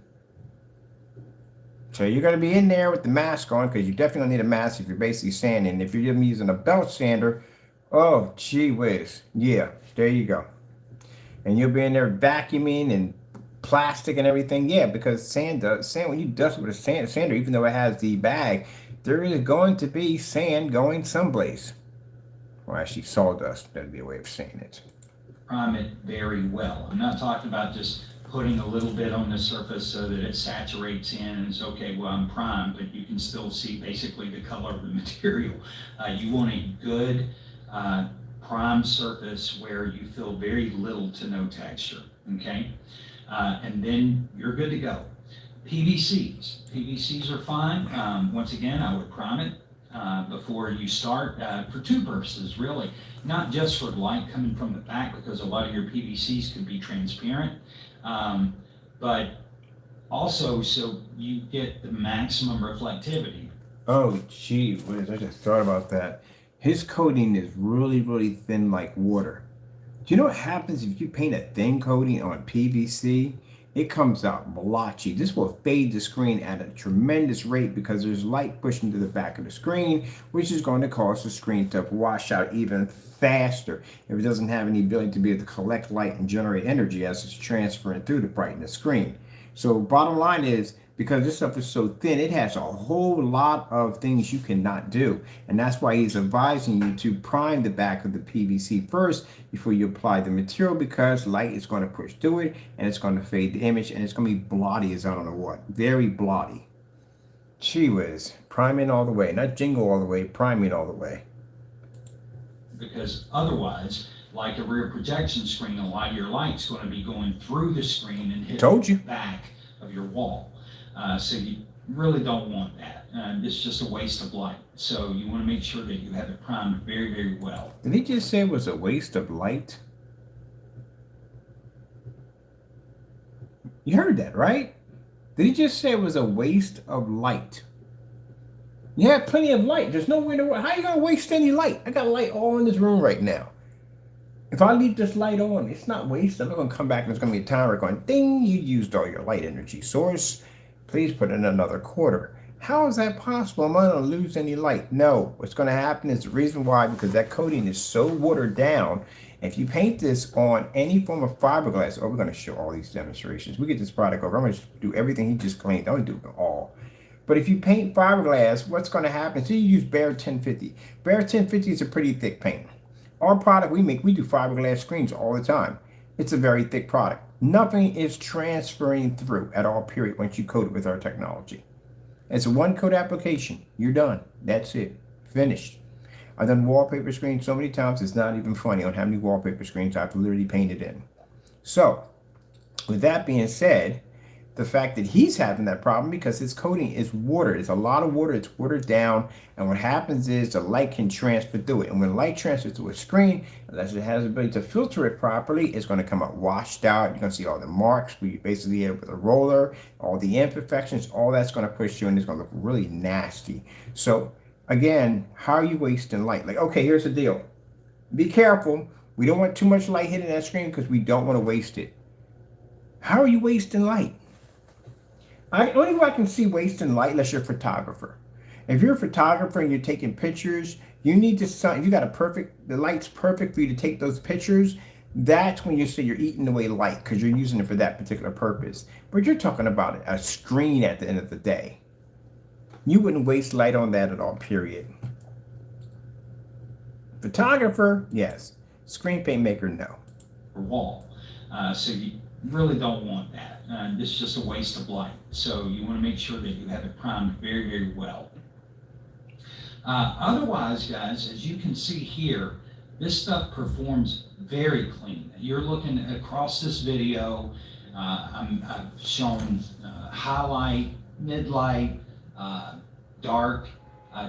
So you're going to be in there with the mask on, because you definitely going to need a mask if you're basically sanding. If you're using a belt sander, oh, gee whiz. Yeah, there you go. And you'll be in there vacuuming and plastic and everything. Yeah, because sand, when you dust with a sander, even though it has the bag, there is going to be sand going someplace. Well, actually, sawdust. That'd be a way of saying it. Prime it very well. I'm not talking about just putting a little bit on the surface so that it saturates in and it's okay, well, I'm primed, but you can still see basically the color of the material. You want a good primed surface where you feel very little to no texture, okay? And then you're good to go. PVCs are fine. Once again, I would prime it before you start for two purposes, really. Not just for light coming from the back, because a lot of your PVCs could be transparent, but also so you get the maximum reflectivity. Oh, gee whiz, I just thought about that. His coating is really, really thin like water. Do you know what happens if you paint a thin coating on PVC? It comes out blotchy. This will fade the screen at a tremendous rate because there's light pushing to the back of the screen, which is going to cause the screen to wash out even faster if it doesn't have any ability to be able to collect light and generate energy as it's transferring through to brighten the screen. So bottom line is, because this stuff is so thin, it has a whole lot of things you cannot do. And that's why he's advising you to prime the back of the PVC first before you apply the material, because light is going to push through it and it's going to fade the image and it's going to be blotty as I don't know what. Very blotty. Gee whiz. Priming all the way. Not jingle all the way, priming all the way. Because otherwise, like a rear projection screen, a lot of your light's going to be going through the screen and hitting the back of your wall. So you really don't want that. It's just a waste of light. So you want to make sure that you have it primed very, very well. Did he just say it was a waste of light? You heard that, right? Did he just say it was a waste of light? You have plenty of light. There's nowhere to... How are you going to waste any light? I got light all in this room right now. If I leave this light on, it's not wasted. I'm not going to come back and there's going to be a timer going, ding, you used all your light energy source. Please put in another quarter. How is that possible? Am I going to lose any light? No. What's going to happen is the reason why, because that coating is so watered down. If you paint this on any form of fiberglass, we're going to show all these demonstrations. We get this product over. I'm going to do everything he just claimed. I'm going to do it all. But if you paint fiberglass, what's going to happen? So you use Bare 1050. Bare 1050 is a pretty thick paint. Our product we make, we do fiberglass screens all the time. It's a very thick product. Nothing is transferring through at all, period, once you coat it with our technology. It's a one coat application. You're done. That's it. Finished. I've done wallpaper screens so many times, it's not even funny on how many wallpaper screens I've literally painted in. So, with that being said, the fact that he's having that problem because his coating is water. It's a lot of water. It's watered down. And what happens is the light can transfer through it. And when light transfers through a screen, unless it has the ability to filter it properly, it's going to come out washed out. You're going to see all the marks. We basically hit it with a roller, all the imperfections, all that's going to push you and it's going to look really nasty. So again, how are you wasting light? Like, okay, here's the deal. Be careful. We don't want too much light hitting that screen because we don't want to waste it. How are you wasting light? Only way I can see wasting light unless you're a photographer. If you're a photographer and you're taking pictures, you need to, you got the light's perfect for you to take those pictures. That's when you say you're eating away light because you're using it for that particular purpose. But you're talking about a screen at the end of the day. You wouldn't waste light on that at all, period. Photographer, yes. Screen paint maker, no. Wall. So you really don't want that. This is just a waste of light. So you want to make sure that you have it primed very, very well. Otherwise, guys, as you can see here, this stuff performs very clean. You're looking across this video. I've shown highlight, mid-light, dark,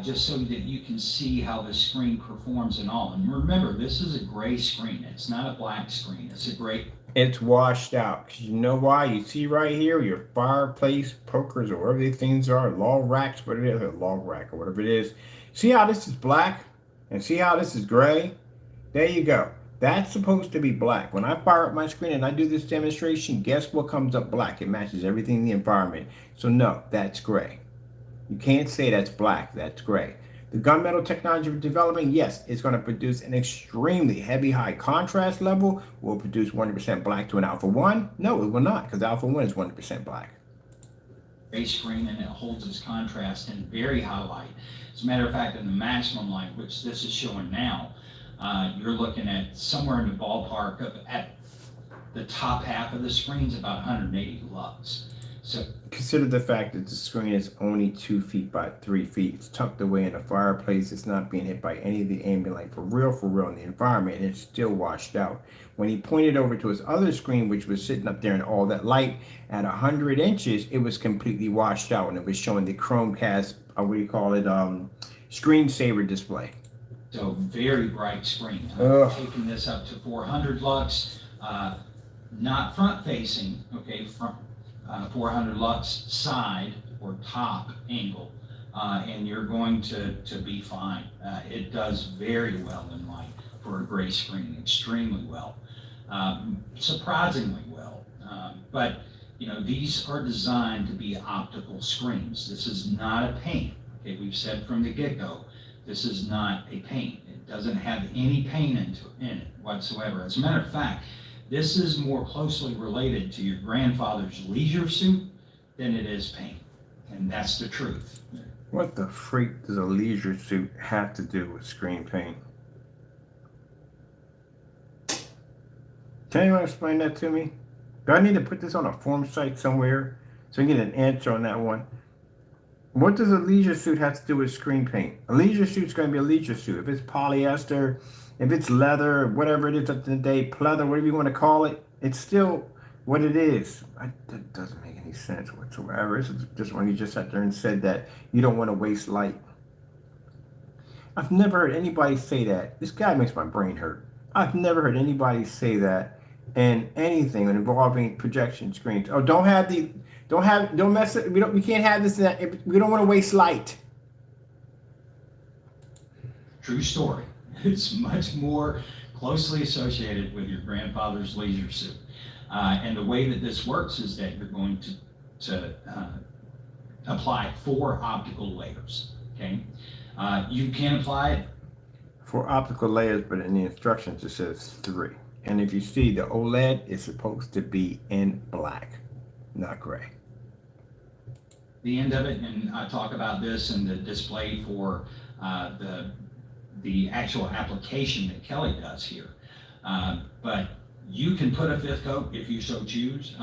just so that you can see how the screen performs and all. And remember, this is a gray screen. It's not a black screen. It's a gray. It's washed out. Because you know why? You see right here, your fireplace, pokers, or whatever these things are, log racks, whatever it is, a log rack or whatever it is. See how this is black? And see how this is gray? There you go. That's supposed to be black. When I fire up my screen and I do this demonstration, guess what comes up black? It matches everything in the environment. So no, that's gray. You can't say that's black, that's gray. The gunmetal technology we're developing, yes, it's going to produce an extremely heavy high contrast level. Will it produce 100% black to an alpha 1? No, it will not, because alpha 1 is 100% black. Gray screen, and it holds its contrast in very high light. As a matter of fact, in the maximum light, which this is showing now, you're looking at somewhere in the ballpark of at the top half of the screen's about 180 lux. So consider the fact that the screen is only 2 feet by 3 feet. It's tucked away in a fireplace. It's not being hit by any of the ambient light for real in the environment, and it's still washed out. When he pointed over to his other screen, which was sitting up there in all that light at 100 inches, it was completely washed out, and it was showing the Chromecast, what do you call it, screensaver display. So very bright screen. Taking this up to 400 lux, not front facing, okay, front 400 lux side or top angle, and you're going to be fine. It does very well in light for a gray screen, extremely well, surprisingly well. But you know, these are designed to be optical screens. This is not a paint. Okay, we've said from the get-go, this is not a paint. It doesn't have any paint in it whatsoever. As a matter of fact, this is more closely related to your grandfather's leisure suit than it is paint. And that's the truth. What the freak does a leisure suit have to do with screen paint? Can anyone explain that to me? Do I need to put this on a form site somewhere so I can get an answer on that one? What does a leisure suit have to do with screen paint? A leisure suit's going to be a leisure suit. If it's polyester, if it's leather, whatever it is at the day, pleather, whatever you want to call it, it's still what it is. That doesn't make any sense whatsoever. This is just when you just sat there and said that you don't want to waste light. I've never heard anybody say that. This guy makes my brain hurt. I've never heard anybody say that in anything involving projection screens. Oh, don't mess it. We can't have this. We don't want to waste light. True story. It's much more closely associated with your grandfather's leisure suit. And the way that this works is that you're going to apply 4 optical layers. Okay, you can apply 4 optical layers, but in the instructions it says 3. And if you see, the OLED is supposed to be in black, not gray. the end of it, and I talk about this in the display for the actual application that Kelly does here. But you can put a 5th coat if you so choose.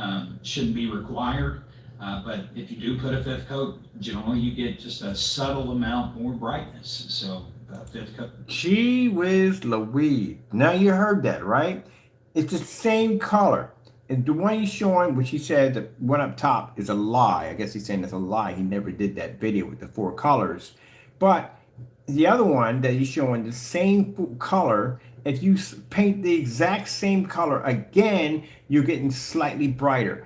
Shouldn't be required, but if you do put a 5th coat, generally you get just a subtle amount more brightness. So 5th coat. Gee whiz Louise. Now you heard that, right? It's the same color. And the one he's showing, which he said the one up top is a lie. I guess he's saying it's a lie. He never did that video with the 4 colors. But the other one that he's showing the same color, if you paint the exact same color again, you're getting slightly brighter.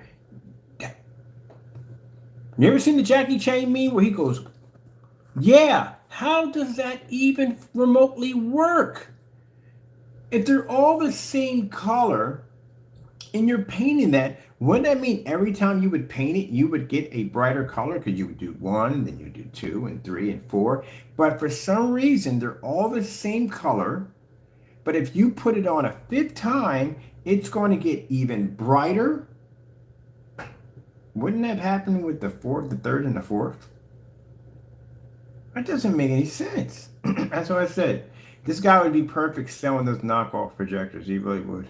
You ever seen the Jackie Chan meme where he goes, yeah, how does that even remotely work? If they're all the same color and you're painting that, wouldn't that mean every time you would paint it, you would get a brighter color? Because you would do 1, then you do 2 and 3 and 4. But for some reason, they're all the same color. But if you put it on a 5th time, it's going to get even brighter. Wouldn't that happen with the 4th, the 3rd, and the 4th? That doesn't make any sense. That's what I said. This guy would be perfect selling those knockoff projectors. He really would.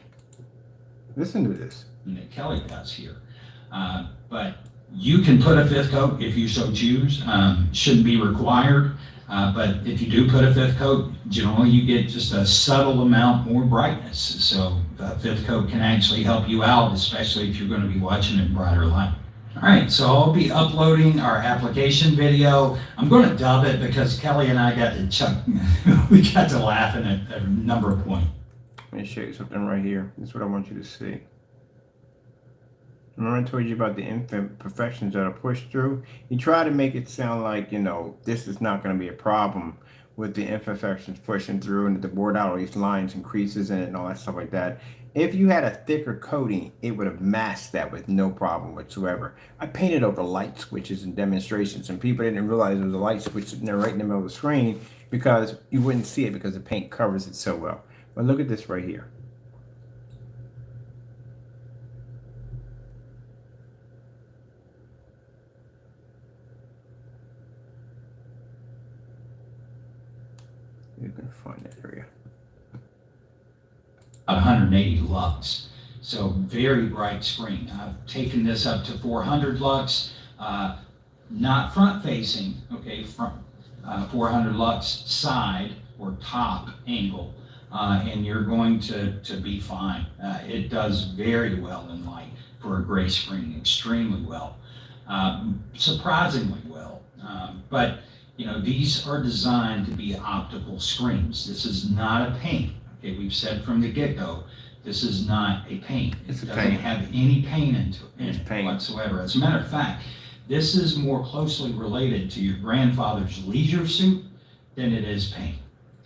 Listen to this. That Kelly does here. But you can put a 5th coat if you so choose. Shouldn't be required. But if you do put a 5th coat, generally you get just a subtle amount more brightness. So the 5th coat can actually help you out, especially if you're going to be watching in brighter light. All right, so I'll be uploading our application video. I'm going to dub it because Kelly and I got to we got to laughing at a number of points. Let me show you something right here. This is what I want you to see. Remember I told you about the imperfections that are pushed through? He tried to make it sound like, you know, this is not going to be a problem with the imperfections pushing through and the board out all these lines and creases in it and all that stuff like that. If you had a thicker coating, it would have masked that with no problem whatsoever. I painted over light switches and demonstrations, and people didn't realize there was a light switch sitting there right in the middle of the screen because you wouldn't see it because the paint covers it so well. But look at this right here. You can find that area. 180 lux. So very bright screen. I've taken this up to 400 lux, not front facing, okay, front 400 lux side or top angle, and you're going to be fine. It does very well in light for a gray screen, extremely well, surprisingly well. But you know, these are designed to be optical screens. This is not a paint. Okay, we've said from the get-go, this is not a paint. It doesn't have any paint into it whatsoever. As a matter of fact, this is more closely related to your grandfather's leisure suit than it is paint.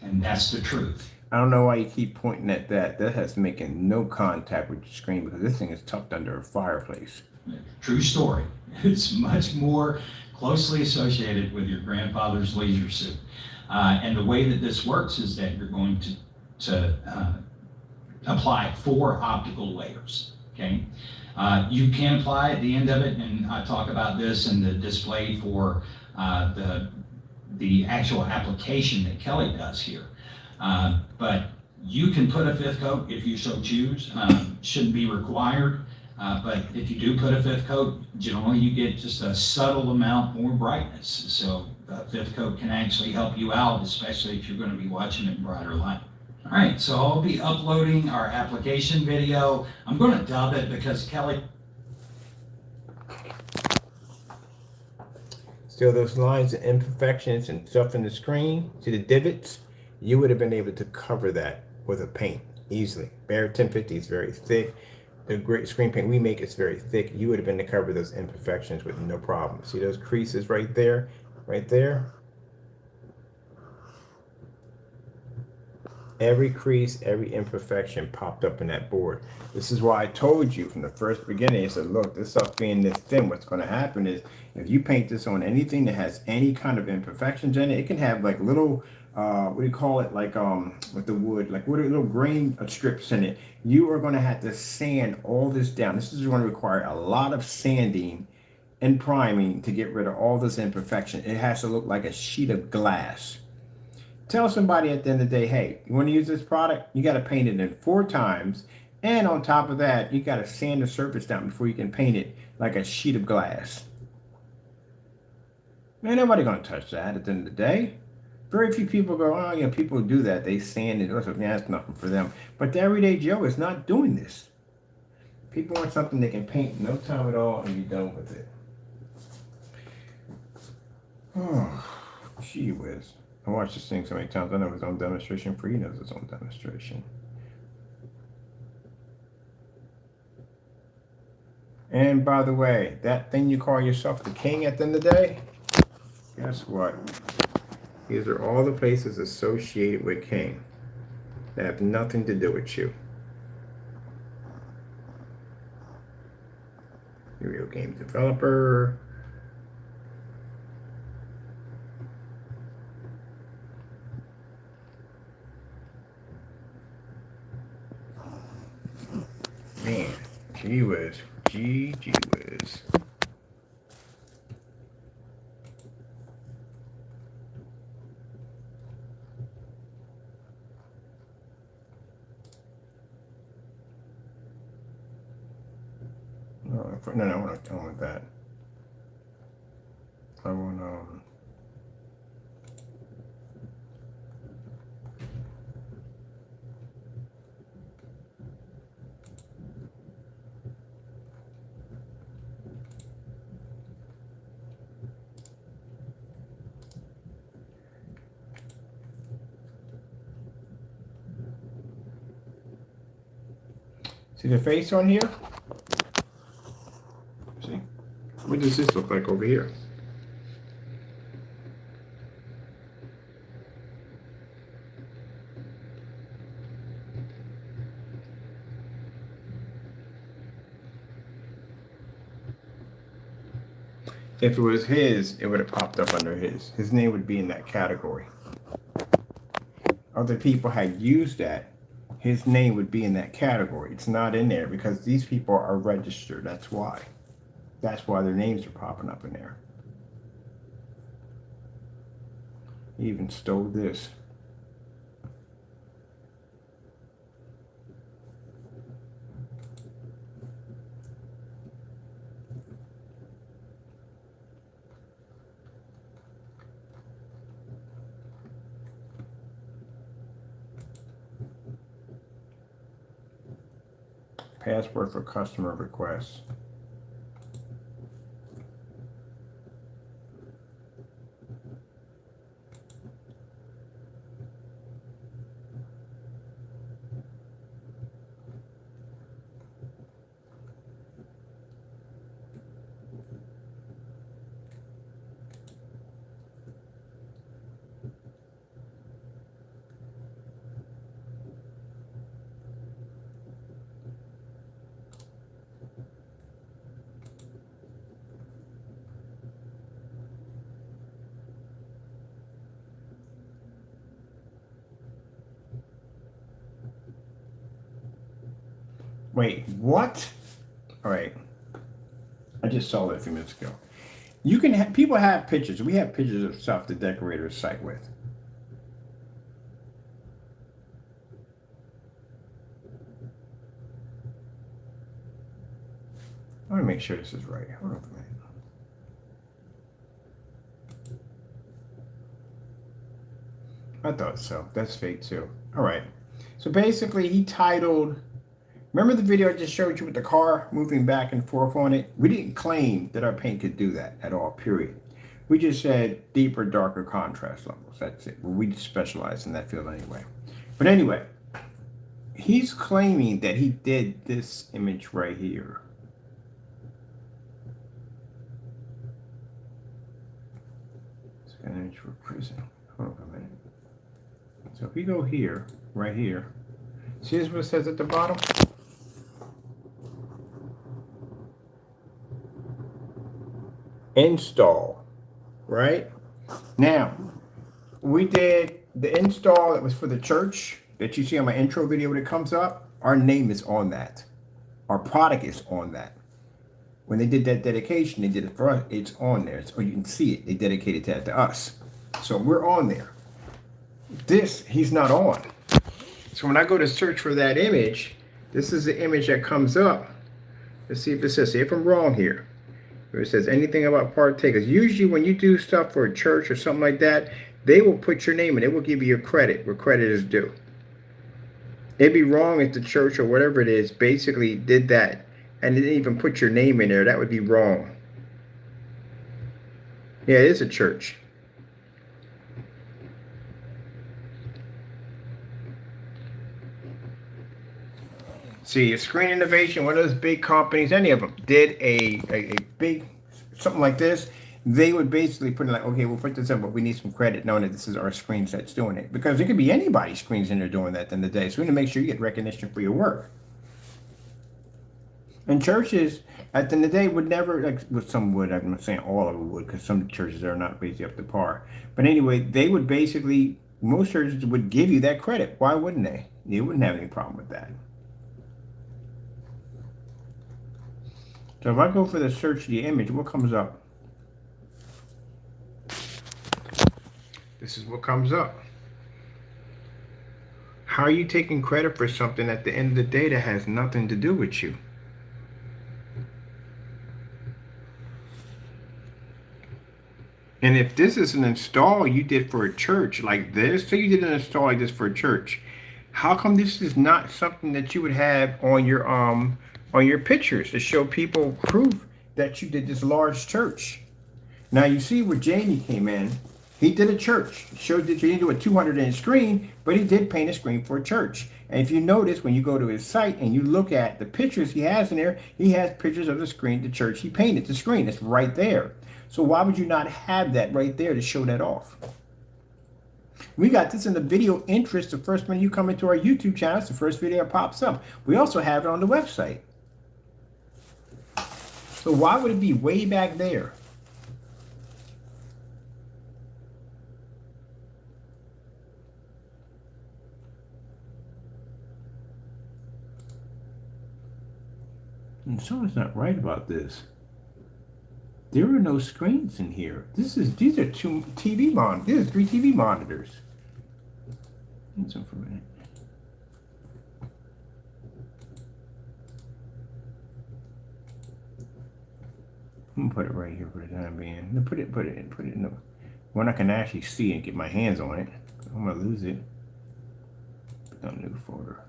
And that's the truth. I don't know why you keep pointing at that. That has making no contact with your screen because this thing is tucked under a fireplace. True story. It's much more closely associated with your grandfather's leisure suit. And the way that this works is that you're going to apply 4 optical layers, okay? You can apply at the end of it, and I talk about this in the display for the actual application that Kelly does here. But you can put a 5th coat if you so choose. Shouldn't be required, but if you do put a 5th coat, generally you get just a subtle amount more brightness. So a 5th coat can actually help you out, especially if you're going to be watching it in brighter light. All right, so I'll be uploading our application video. I'm going to dub it because Kelly. Still, those lines and imperfections and stuff in the screen, see the divots, you would have been able to cover that with a paint easily. Barrett 1050 is very thick. The great screen paint we make is very thick. You would have been able to cover those imperfections with no problem. See those creases right there? Right there? Every crease, every imperfection popped up in that board. This is why I told you from the first beginning, I said, look, this stuff being this thin, what's going to happen is if you paint this on anything that has any kind of imperfections in it, it can have like little, what do you call it, like with the wood, like what are little grain strips in it. You are going to have to sand all this down. This is going to require a lot of sanding and priming to get rid of all this imperfection. It has to look like a sheet of glass. Tell somebody at the end of the day, hey, you want to use this product? You got to paint it in 4 times. And on top of that, you got to sand the surface down before you can paint it like a sheet of glass. Man, nobody going to touch that at the end of the day. Very few people go, oh, you know, people do that. They sand it. Yeah, that's nothing for them. But the everyday Joe is not doing this. People want something they can paint in no time at all and be done with it. Oh, gee whiz. I watched this thing so many times. I know it's on demonstration. Free knows it's on demonstration. And by the way, that thing you call yourself the king at the end of the day, guess what? These are all the places associated with king that have nothing to do with you. Video game developer. Man, gee whiz. Gee whiz. No, I want that. I want see the face on here? See? What does this look like over here? If it was his, it would have popped up under his. His name would be in that category. Other people had used that. His name would be in that category. It's not in there because these people are registered. That's why. That's why their names are popping up in there. He even stole this. Password for customer requests. Wait, what? All right. I just saw that a few minutes ago. You can have, people have pictures. We have pictures of stuff to decorate our site with. Let me make sure this is right. Hold on a minute. I thought so. That's fake too. All right. So basically he titled, remember the video I just showed you with the car moving back and forth on it? We didn't claim that our paint could do that at all, period. We just said deeper, darker contrast levels. That's it. We just specialize in that field anyway. But anyway, he's claiming that he did this image right here. It's an image for prison. Hold on a minute. So if we go here, right here, see what it says at the bottom? Install, right? Now, we did the install that was for the church that you see on my intro video when it comes up. Our name is on that. Our product is on that. When they did that dedication, they did it for us. It's on there. So you can see it. They dedicated that to us. So we're on there. This, he's not on. So when I go to search for that image, this is the image that comes up. Let's see if it says, see if I'm wrong here. Where it says anything about partakers. Usually when you do stuff for a church or something like that, they will put your name and they will give you your credit where credit is due. It'd be wrong if the church or whatever it is basically did that and they didn't even put your name in there. That would be wrong. Yeah, it is a church. See, a Screen Innovation, one of those big companies, any of them, did a big, something like this, they would basically put in like, okay, we'll put this in, but we need some credit knowing that this is our screens that's doing it. Because it could be anybody's screens in there doing that at the end of the day. So we need to make sure you get recognition for your work. And churches, at the end of the day, would never, like, well, some would, I'm not saying all of them would, because some churches are not basically up to par. But anyway, they would basically, most churches would give you that credit. Why wouldn't they? They wouldn't have any problem with that. So if I go for the search the image, what comes up? This is what comes up. How are you taking credit for something at the end of the day that has nothing to do with you? And if this is an install you did for a church like this, say you did an install like this for a church, how come this is not something that you would have on your pictures to show people proof that you did this large church? Now you see where Jamie came in. He did a church. Showed that you didn't do a 200-inch screen, but he did paint a screen for a church. And if you notice, when you go to his site and you look at the pictures he has in there, he has pictures of the screen, the church he painted, the screen. It's right there. So why would you not have that right there to show that off? We got this in the video interest. The first when you come into our YouTube channel, it's the first video that pops up. We also have it on the website. So why would it be way back there? And something's not right about this. There are no screens in here. These are two TV monitors. These are 3 TV monitors. Hold on for a minute. I'm gonna put it right here for the time being. Put it in the one I can actually see and get my hands on it. I'm gonna lose it. Put on new folder.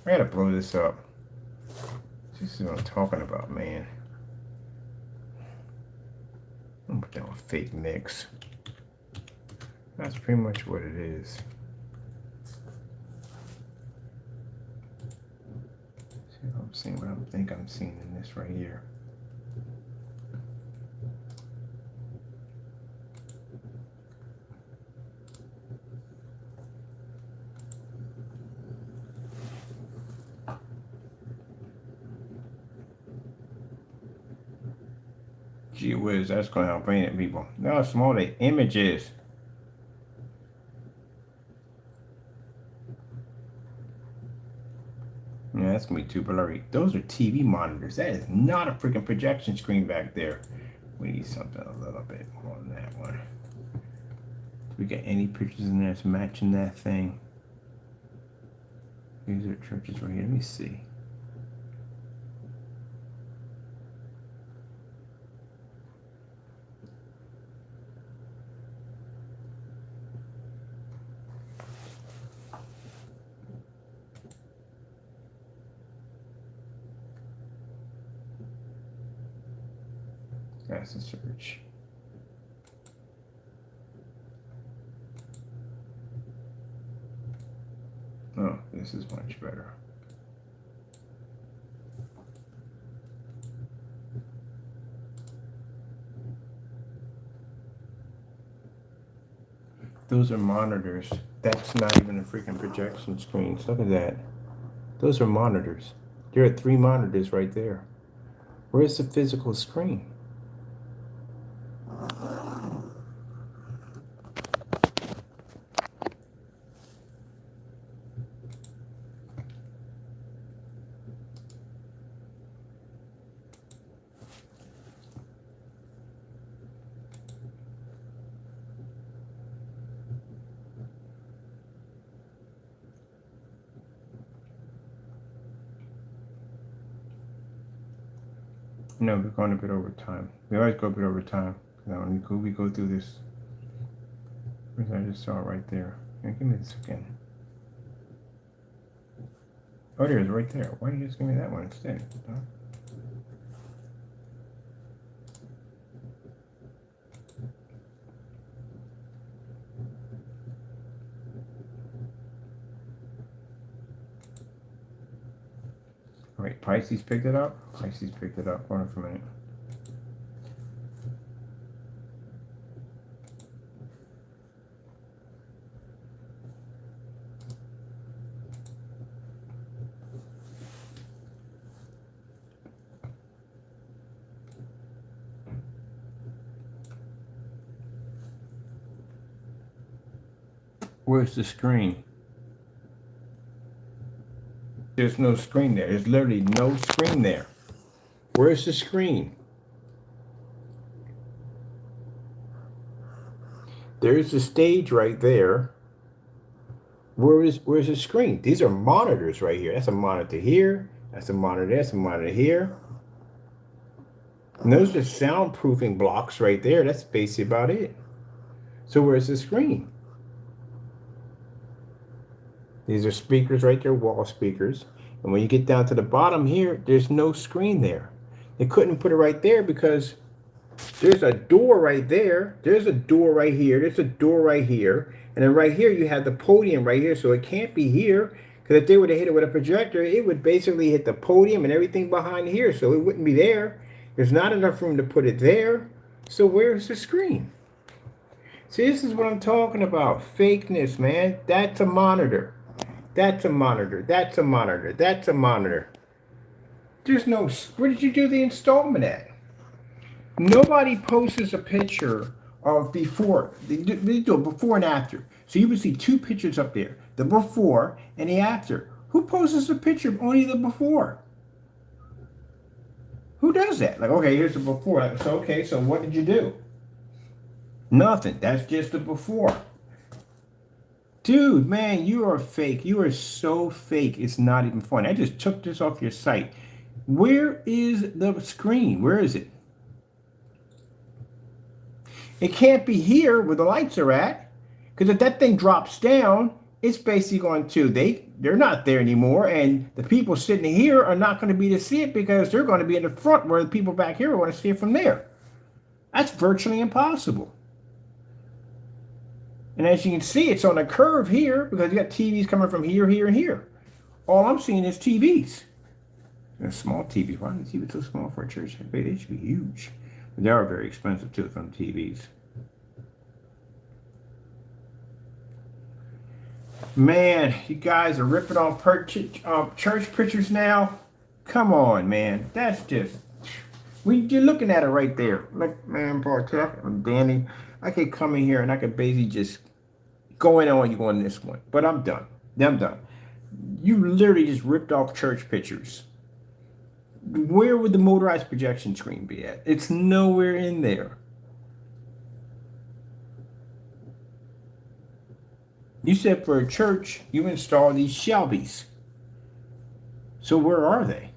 I gotta blow this up. This is what I'm talking about, man. I'm put down a fake mix. That's pretty much what it is. See if I'm seeing what I think I'm seeing in this right here. Gee whiz, that's going to help, ain't it, people? Look how small the image is. Yeah, that's going to be too blurry. Those are TV monitors. That is not a freaking projection screen back there. We need something a little bit more than that one. Do we get any pictures in there that's matching that thing? These are churches right here. Let me see. That's a search. Oh, this is much better. Those are monitors. That's not even a freaking projection screen. Look at that. Those are monitors. There are 3 monitors right there. Where's the physical screen? No, we're going a bit over time. We always go a bit over time. Now, when we go through this, I just saw it right there. Yeah, give me this again. Oh, there it is, right there. Why don't you just give me that one instead? Huh? All right, Pisces picked it up. Pisces picked it up. Hold on for a minute. Where's the screen? There's no screen there. There's literally no screen there. Where's the screen? There's the stage right there. Where's the screen? These are monitors right here. That's a monitor here. That's a monitor there. That's a monitor here. And those are soundproofing blocks right there. That's basically about it. So where's the screen? These are speakers right there, wall speakers. And when you get down to the bottom here, there's no screen there. They couldn't put it right there because there's a door right there. There's a door right here. There's a door right here. And then right here, you have the podium right here. So it can't be here. Because if they would have hit it with a projector, it would basically hit the podium and everything behind here. So it wouldn't be there. There's not enough room to put it there. So where's the screen? See, this is what I'm talking about. Fakeness, man. That's a monitor. That's a monitor. That's a monitor. That's a monitor. There's no... Where did you do the installment at? Nobody posts a picture of before. They do a before and after. So you would see 2 pictures up there. The before and the after. Who posts a picture of only the before? Who does that? Like, okay, here's the before. Like, so, okay, so what did you do? Nothing. That's just the before. Dude, man, you are fake. You are so fake. It's not even funny. I just took this off your site. Where is the screen? Where is it? It can't be here where the lights are at. Because if that thing drops down, it's basically going to, they're not there anymore, and the people sitting here are not going to be to see it because they're going to be in the front where the people back here are going to see it from there. That's virtually impossible. And as you can see, it's on a curve here because you got TVs coming from here, here, and here. All I'm seeing is TVs. A small TV. Why is the TV so small for a church? They should be huge. But they are very expensive too, some TVs. Man, you guys are ripping off church pictures now. Come on, man. That's just... You're looking at it right there. Look, man, Danny, I could come in here and I could basically just go in on you on this one. But I'm done. I'm done. You literally just ripped off church pictures. Where would the motorized projection screen be at? It's nowhere in there. You said for a church, you install these Shelbys. So where are they?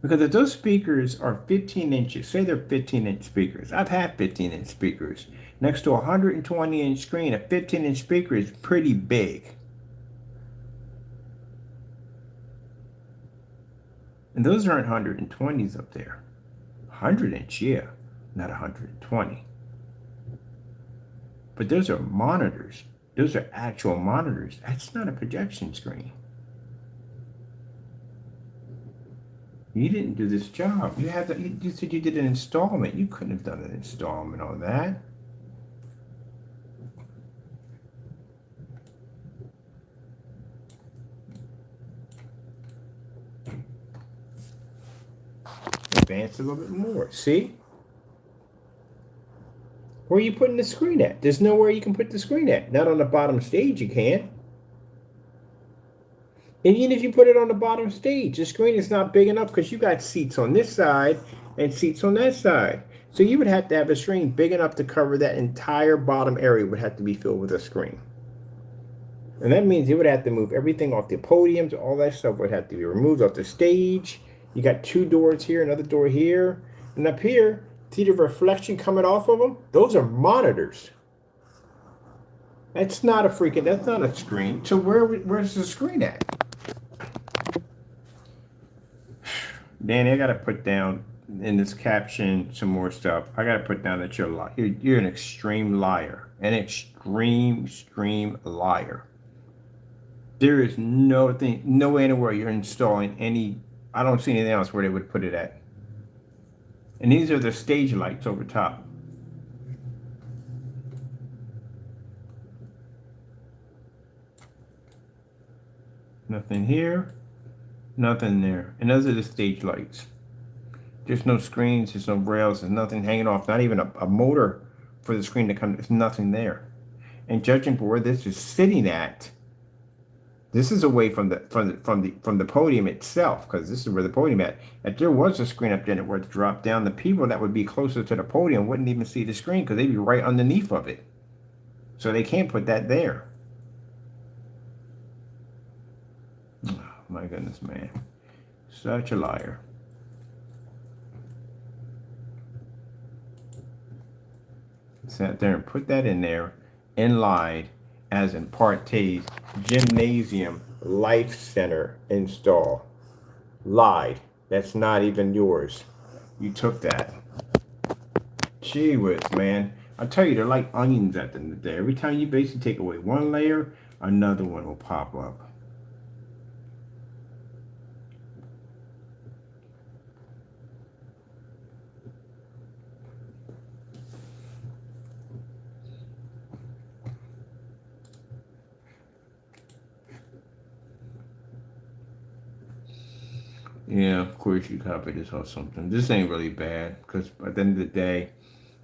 Because if those speakers are 15 inches, say they're 15-inch speakers. I've had 15-inch speakers. Next to a 120-inch screen, a 15-inch speaker is pretty big. And those aren't 120s up there. 100-inch, yeah, not 120. But those are monitors. Those are actual monitors. That's not a projection screen. You didn't do this job. You said you did an installment. You couldn't have done an installment on that. Advance a little bit more. See? Where are you putting the screen at? There's nowhere you can put the screen at. Not on the bottom stage you can. And even if you put it on the bottom stage, the screen is not big enough because you got seats on this side and seats on that side. So you would have to have a screen big enough to cover that entire bottom area would have to be filled with a screen. And that means you would have to move everything off the podiums. All that stuff would have to be removed off the stage. You got two doors here, another door here. And up here, see the reflection coming off of them? Those are monitors. That's not a screen. So where's the screen at? Danny, I got to put down in this caption some more stuff. I got to put down that you're an extreme liar. An extreme liar. There is no way in the world you're installing any... I don't see anything else where they would put it at. And these are the stage lights over top. Nothing here, nothing there. And those are the stage lights. There's no screens, there's no rails, there's nothing hanging off, not even a motor for the screen to come, there's nothing there. And judging for where this is sitting at, this is away from the podium itself, because this is where the podium at. If there was a screen up there that were to drop down, the people that would be closer to the podium wouldn't even see the screen because they'd be right underneath of it. So they can't put that there. Oh, my goodness, man. Such a liar. Sat there and put that in there and lied. As in Partay's Gymnasium Life Center install. Lied. That's not even yours. You took that. Gee whiz, man. I tell you, they're like onions at the end of the day. Every time you basically take away one layer, another one will pop up. Yeah, of course you copied this or something. This ain't really bad because at the end of the day,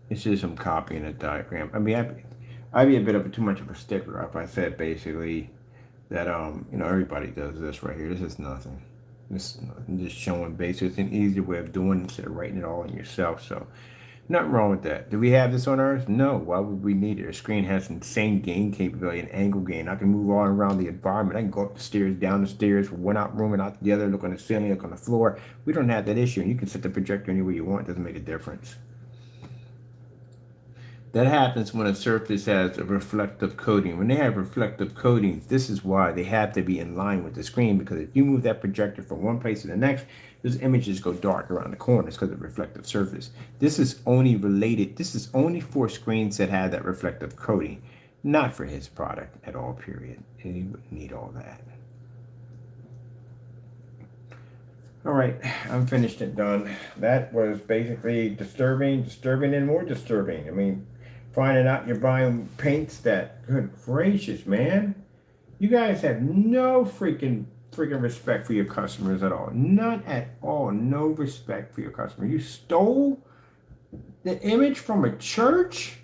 it's just some copying a diagram. I mean, I'd be a bit of too much of a stickler if I said basically that everybody does this right here. This is nothing. This is nothing. Just showing basically it's an easier way of doing it instead of writing it all in yourself. So nothing wrong with that. Do we have this on ours? No. Why would we need it? Our screen has insane gain capability and angle gain. I can move all around the environment. I can go up the stairs, down the stairs, from one out room and out the other, look on the ceiling, look on the floor. We don't have that issue. And you can set the projector anywhere you want. It doesn't make a difference. That happens when a surface has a reflective coating. When they have reflective coatings, this is why they have to be in line with the screen, because if you move that projector from one place to the next, those images go dark around the corners because of reflective surface. This is only for screens that have that reflective coating, not for his product at all, period. And you wouldn't need all that. All right, I'm finished and done. That was basically disturbing and more disturbing. I mean, finding out you're buying paints that, good gracious, man. You guys have no freaking respect for your customers at all. None at all. No respect for your customer. You stole the image from a church,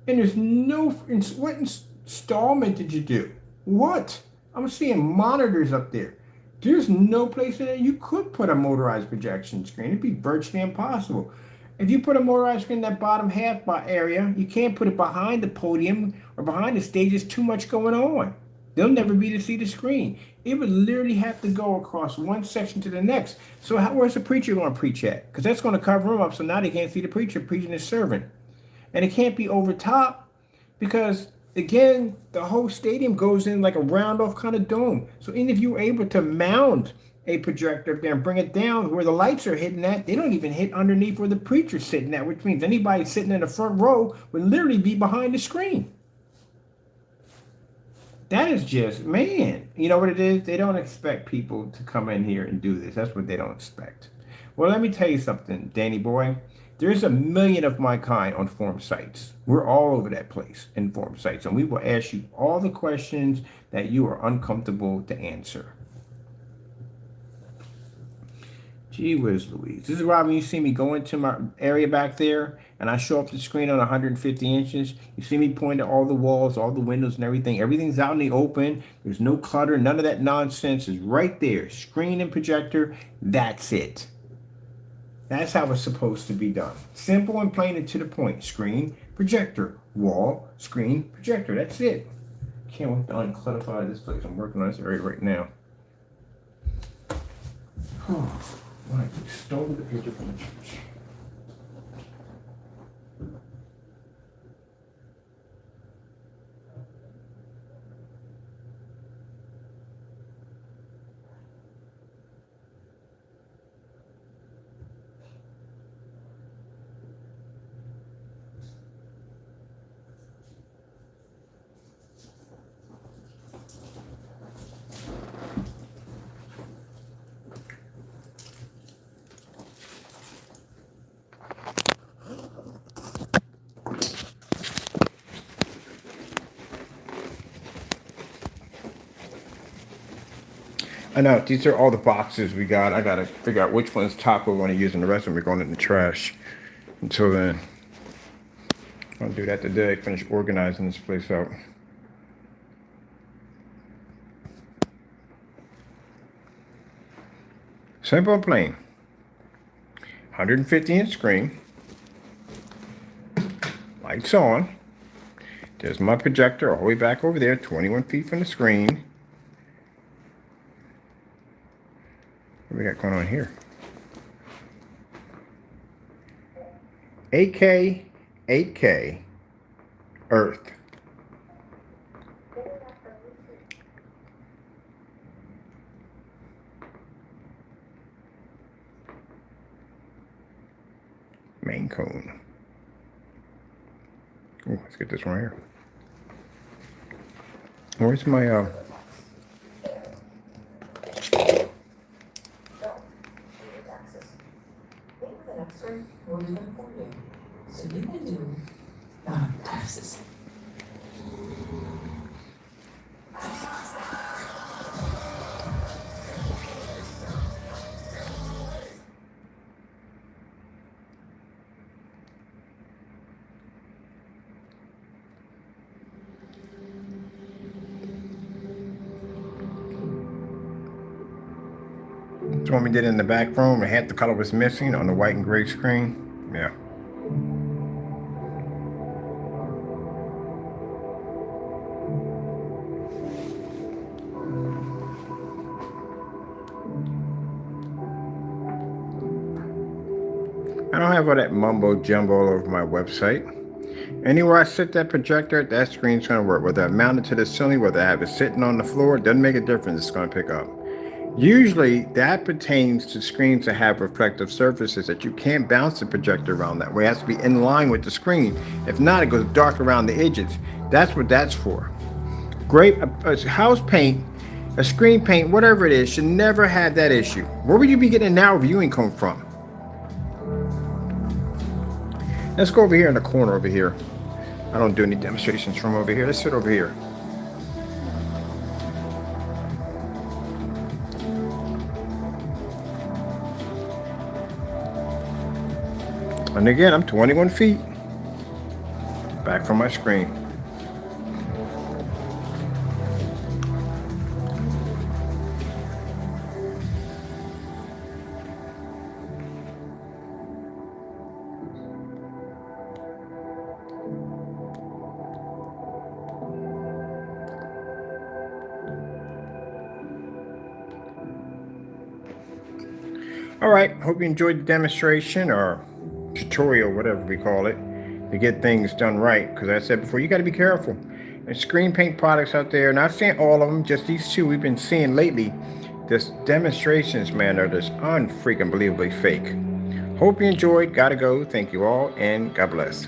and there's no, what installment did you do? What? I'm seeing monitors up there. There's no place in there you could put a motorized projection screen. It'd be virtually impossible. If you put a motorized screen in that bottom half area, you can't put it behind the podium or behind the stage. There's too much going on. They'll never be to see the screen. It would literally have to go across one section to the next. So where's the preacher going to preach at? Because that's going to cover him up, so now they can't see the preacher preaching his servant. And it can't be over top because, again, the whole stadium goes in like a round off kind of dome. So even if you were able to mount a projector up there and bring it down where the lights are hitting at, they don't even hit underneath where the preacher's sitting at, which means anybody sitting in the front row would literally be behind the screen. That is just, man, you know what it is? They don't expect people to come in here and do this. That's what they don't expect. Well, let me tell you something, Danny boy. There's a million of my kind on forum sites. We're all over that place in forum sites, and we will ask you all the questions that you are uncomfortable to answer. Gee whiz Louise. This is why when you see me go into my area back there and I show up the screen on 150 inches, you see me point at all the walls, all the windows and everything. Everything's out in the open. There's no clutter. None of that nonsense is right there. Screen and projector. That's it. That's how it's supposed to be done. Simple and plain and to the point. Screen, projector, wall, screen, projector. That's it. Can't wait to unclutterify this place. I'm working on this area right now. When I stole the picture from the church. I know, these are all the boxes we got. I gotta figure out which one's top we're gonna use and the rest of them are going in the trash. Until then, I'll do that today, finish organizing this place out. Simple and plain. 150-inch screen. Lights on. There's my projector all the way back over there, 21 feet from the screen. What we got going on here? 8K, Earth. Main cone. Oh, let's get this one right here. Where's my We'll do them for you. So you can do taxes. That's what we did in the back room. I had the color was missing on the white and gray screen. Yeah. I don't have all that mumbo jumbo all over my website. Anywhere I sit that projector, that screen's going to work. Whether I mount it to the ceiling, whether I have it sitting on the floor, it doesn't make a difference. It's going to pick up. Usually that pertains to screens that have reflective surfaces that you can't bounce the projector around that way. It has to be in line with the screen. If not, it goes dark around the edges. That's what that's for. Great a house paint, a screen paint, whatever it is, should never have that issue. Where would you be getting a narrow viewing come from? Let's go over here in the corner over here. I don't do any demonstrations from over here. Let's sit over here. And again, I'm 21 feet back from my screen. All right, hope you enjoyed the demonstration or tutorial, whatever we call it, to get things done right. Because I said before, you got to be careful. There's screen paint products out there, not saying all of them, just these two we've been seeing lately. This demonstrations, man, are just unfreaking believably fake. Hope you enjoyed. Gotta go. Thank you all, and God bless.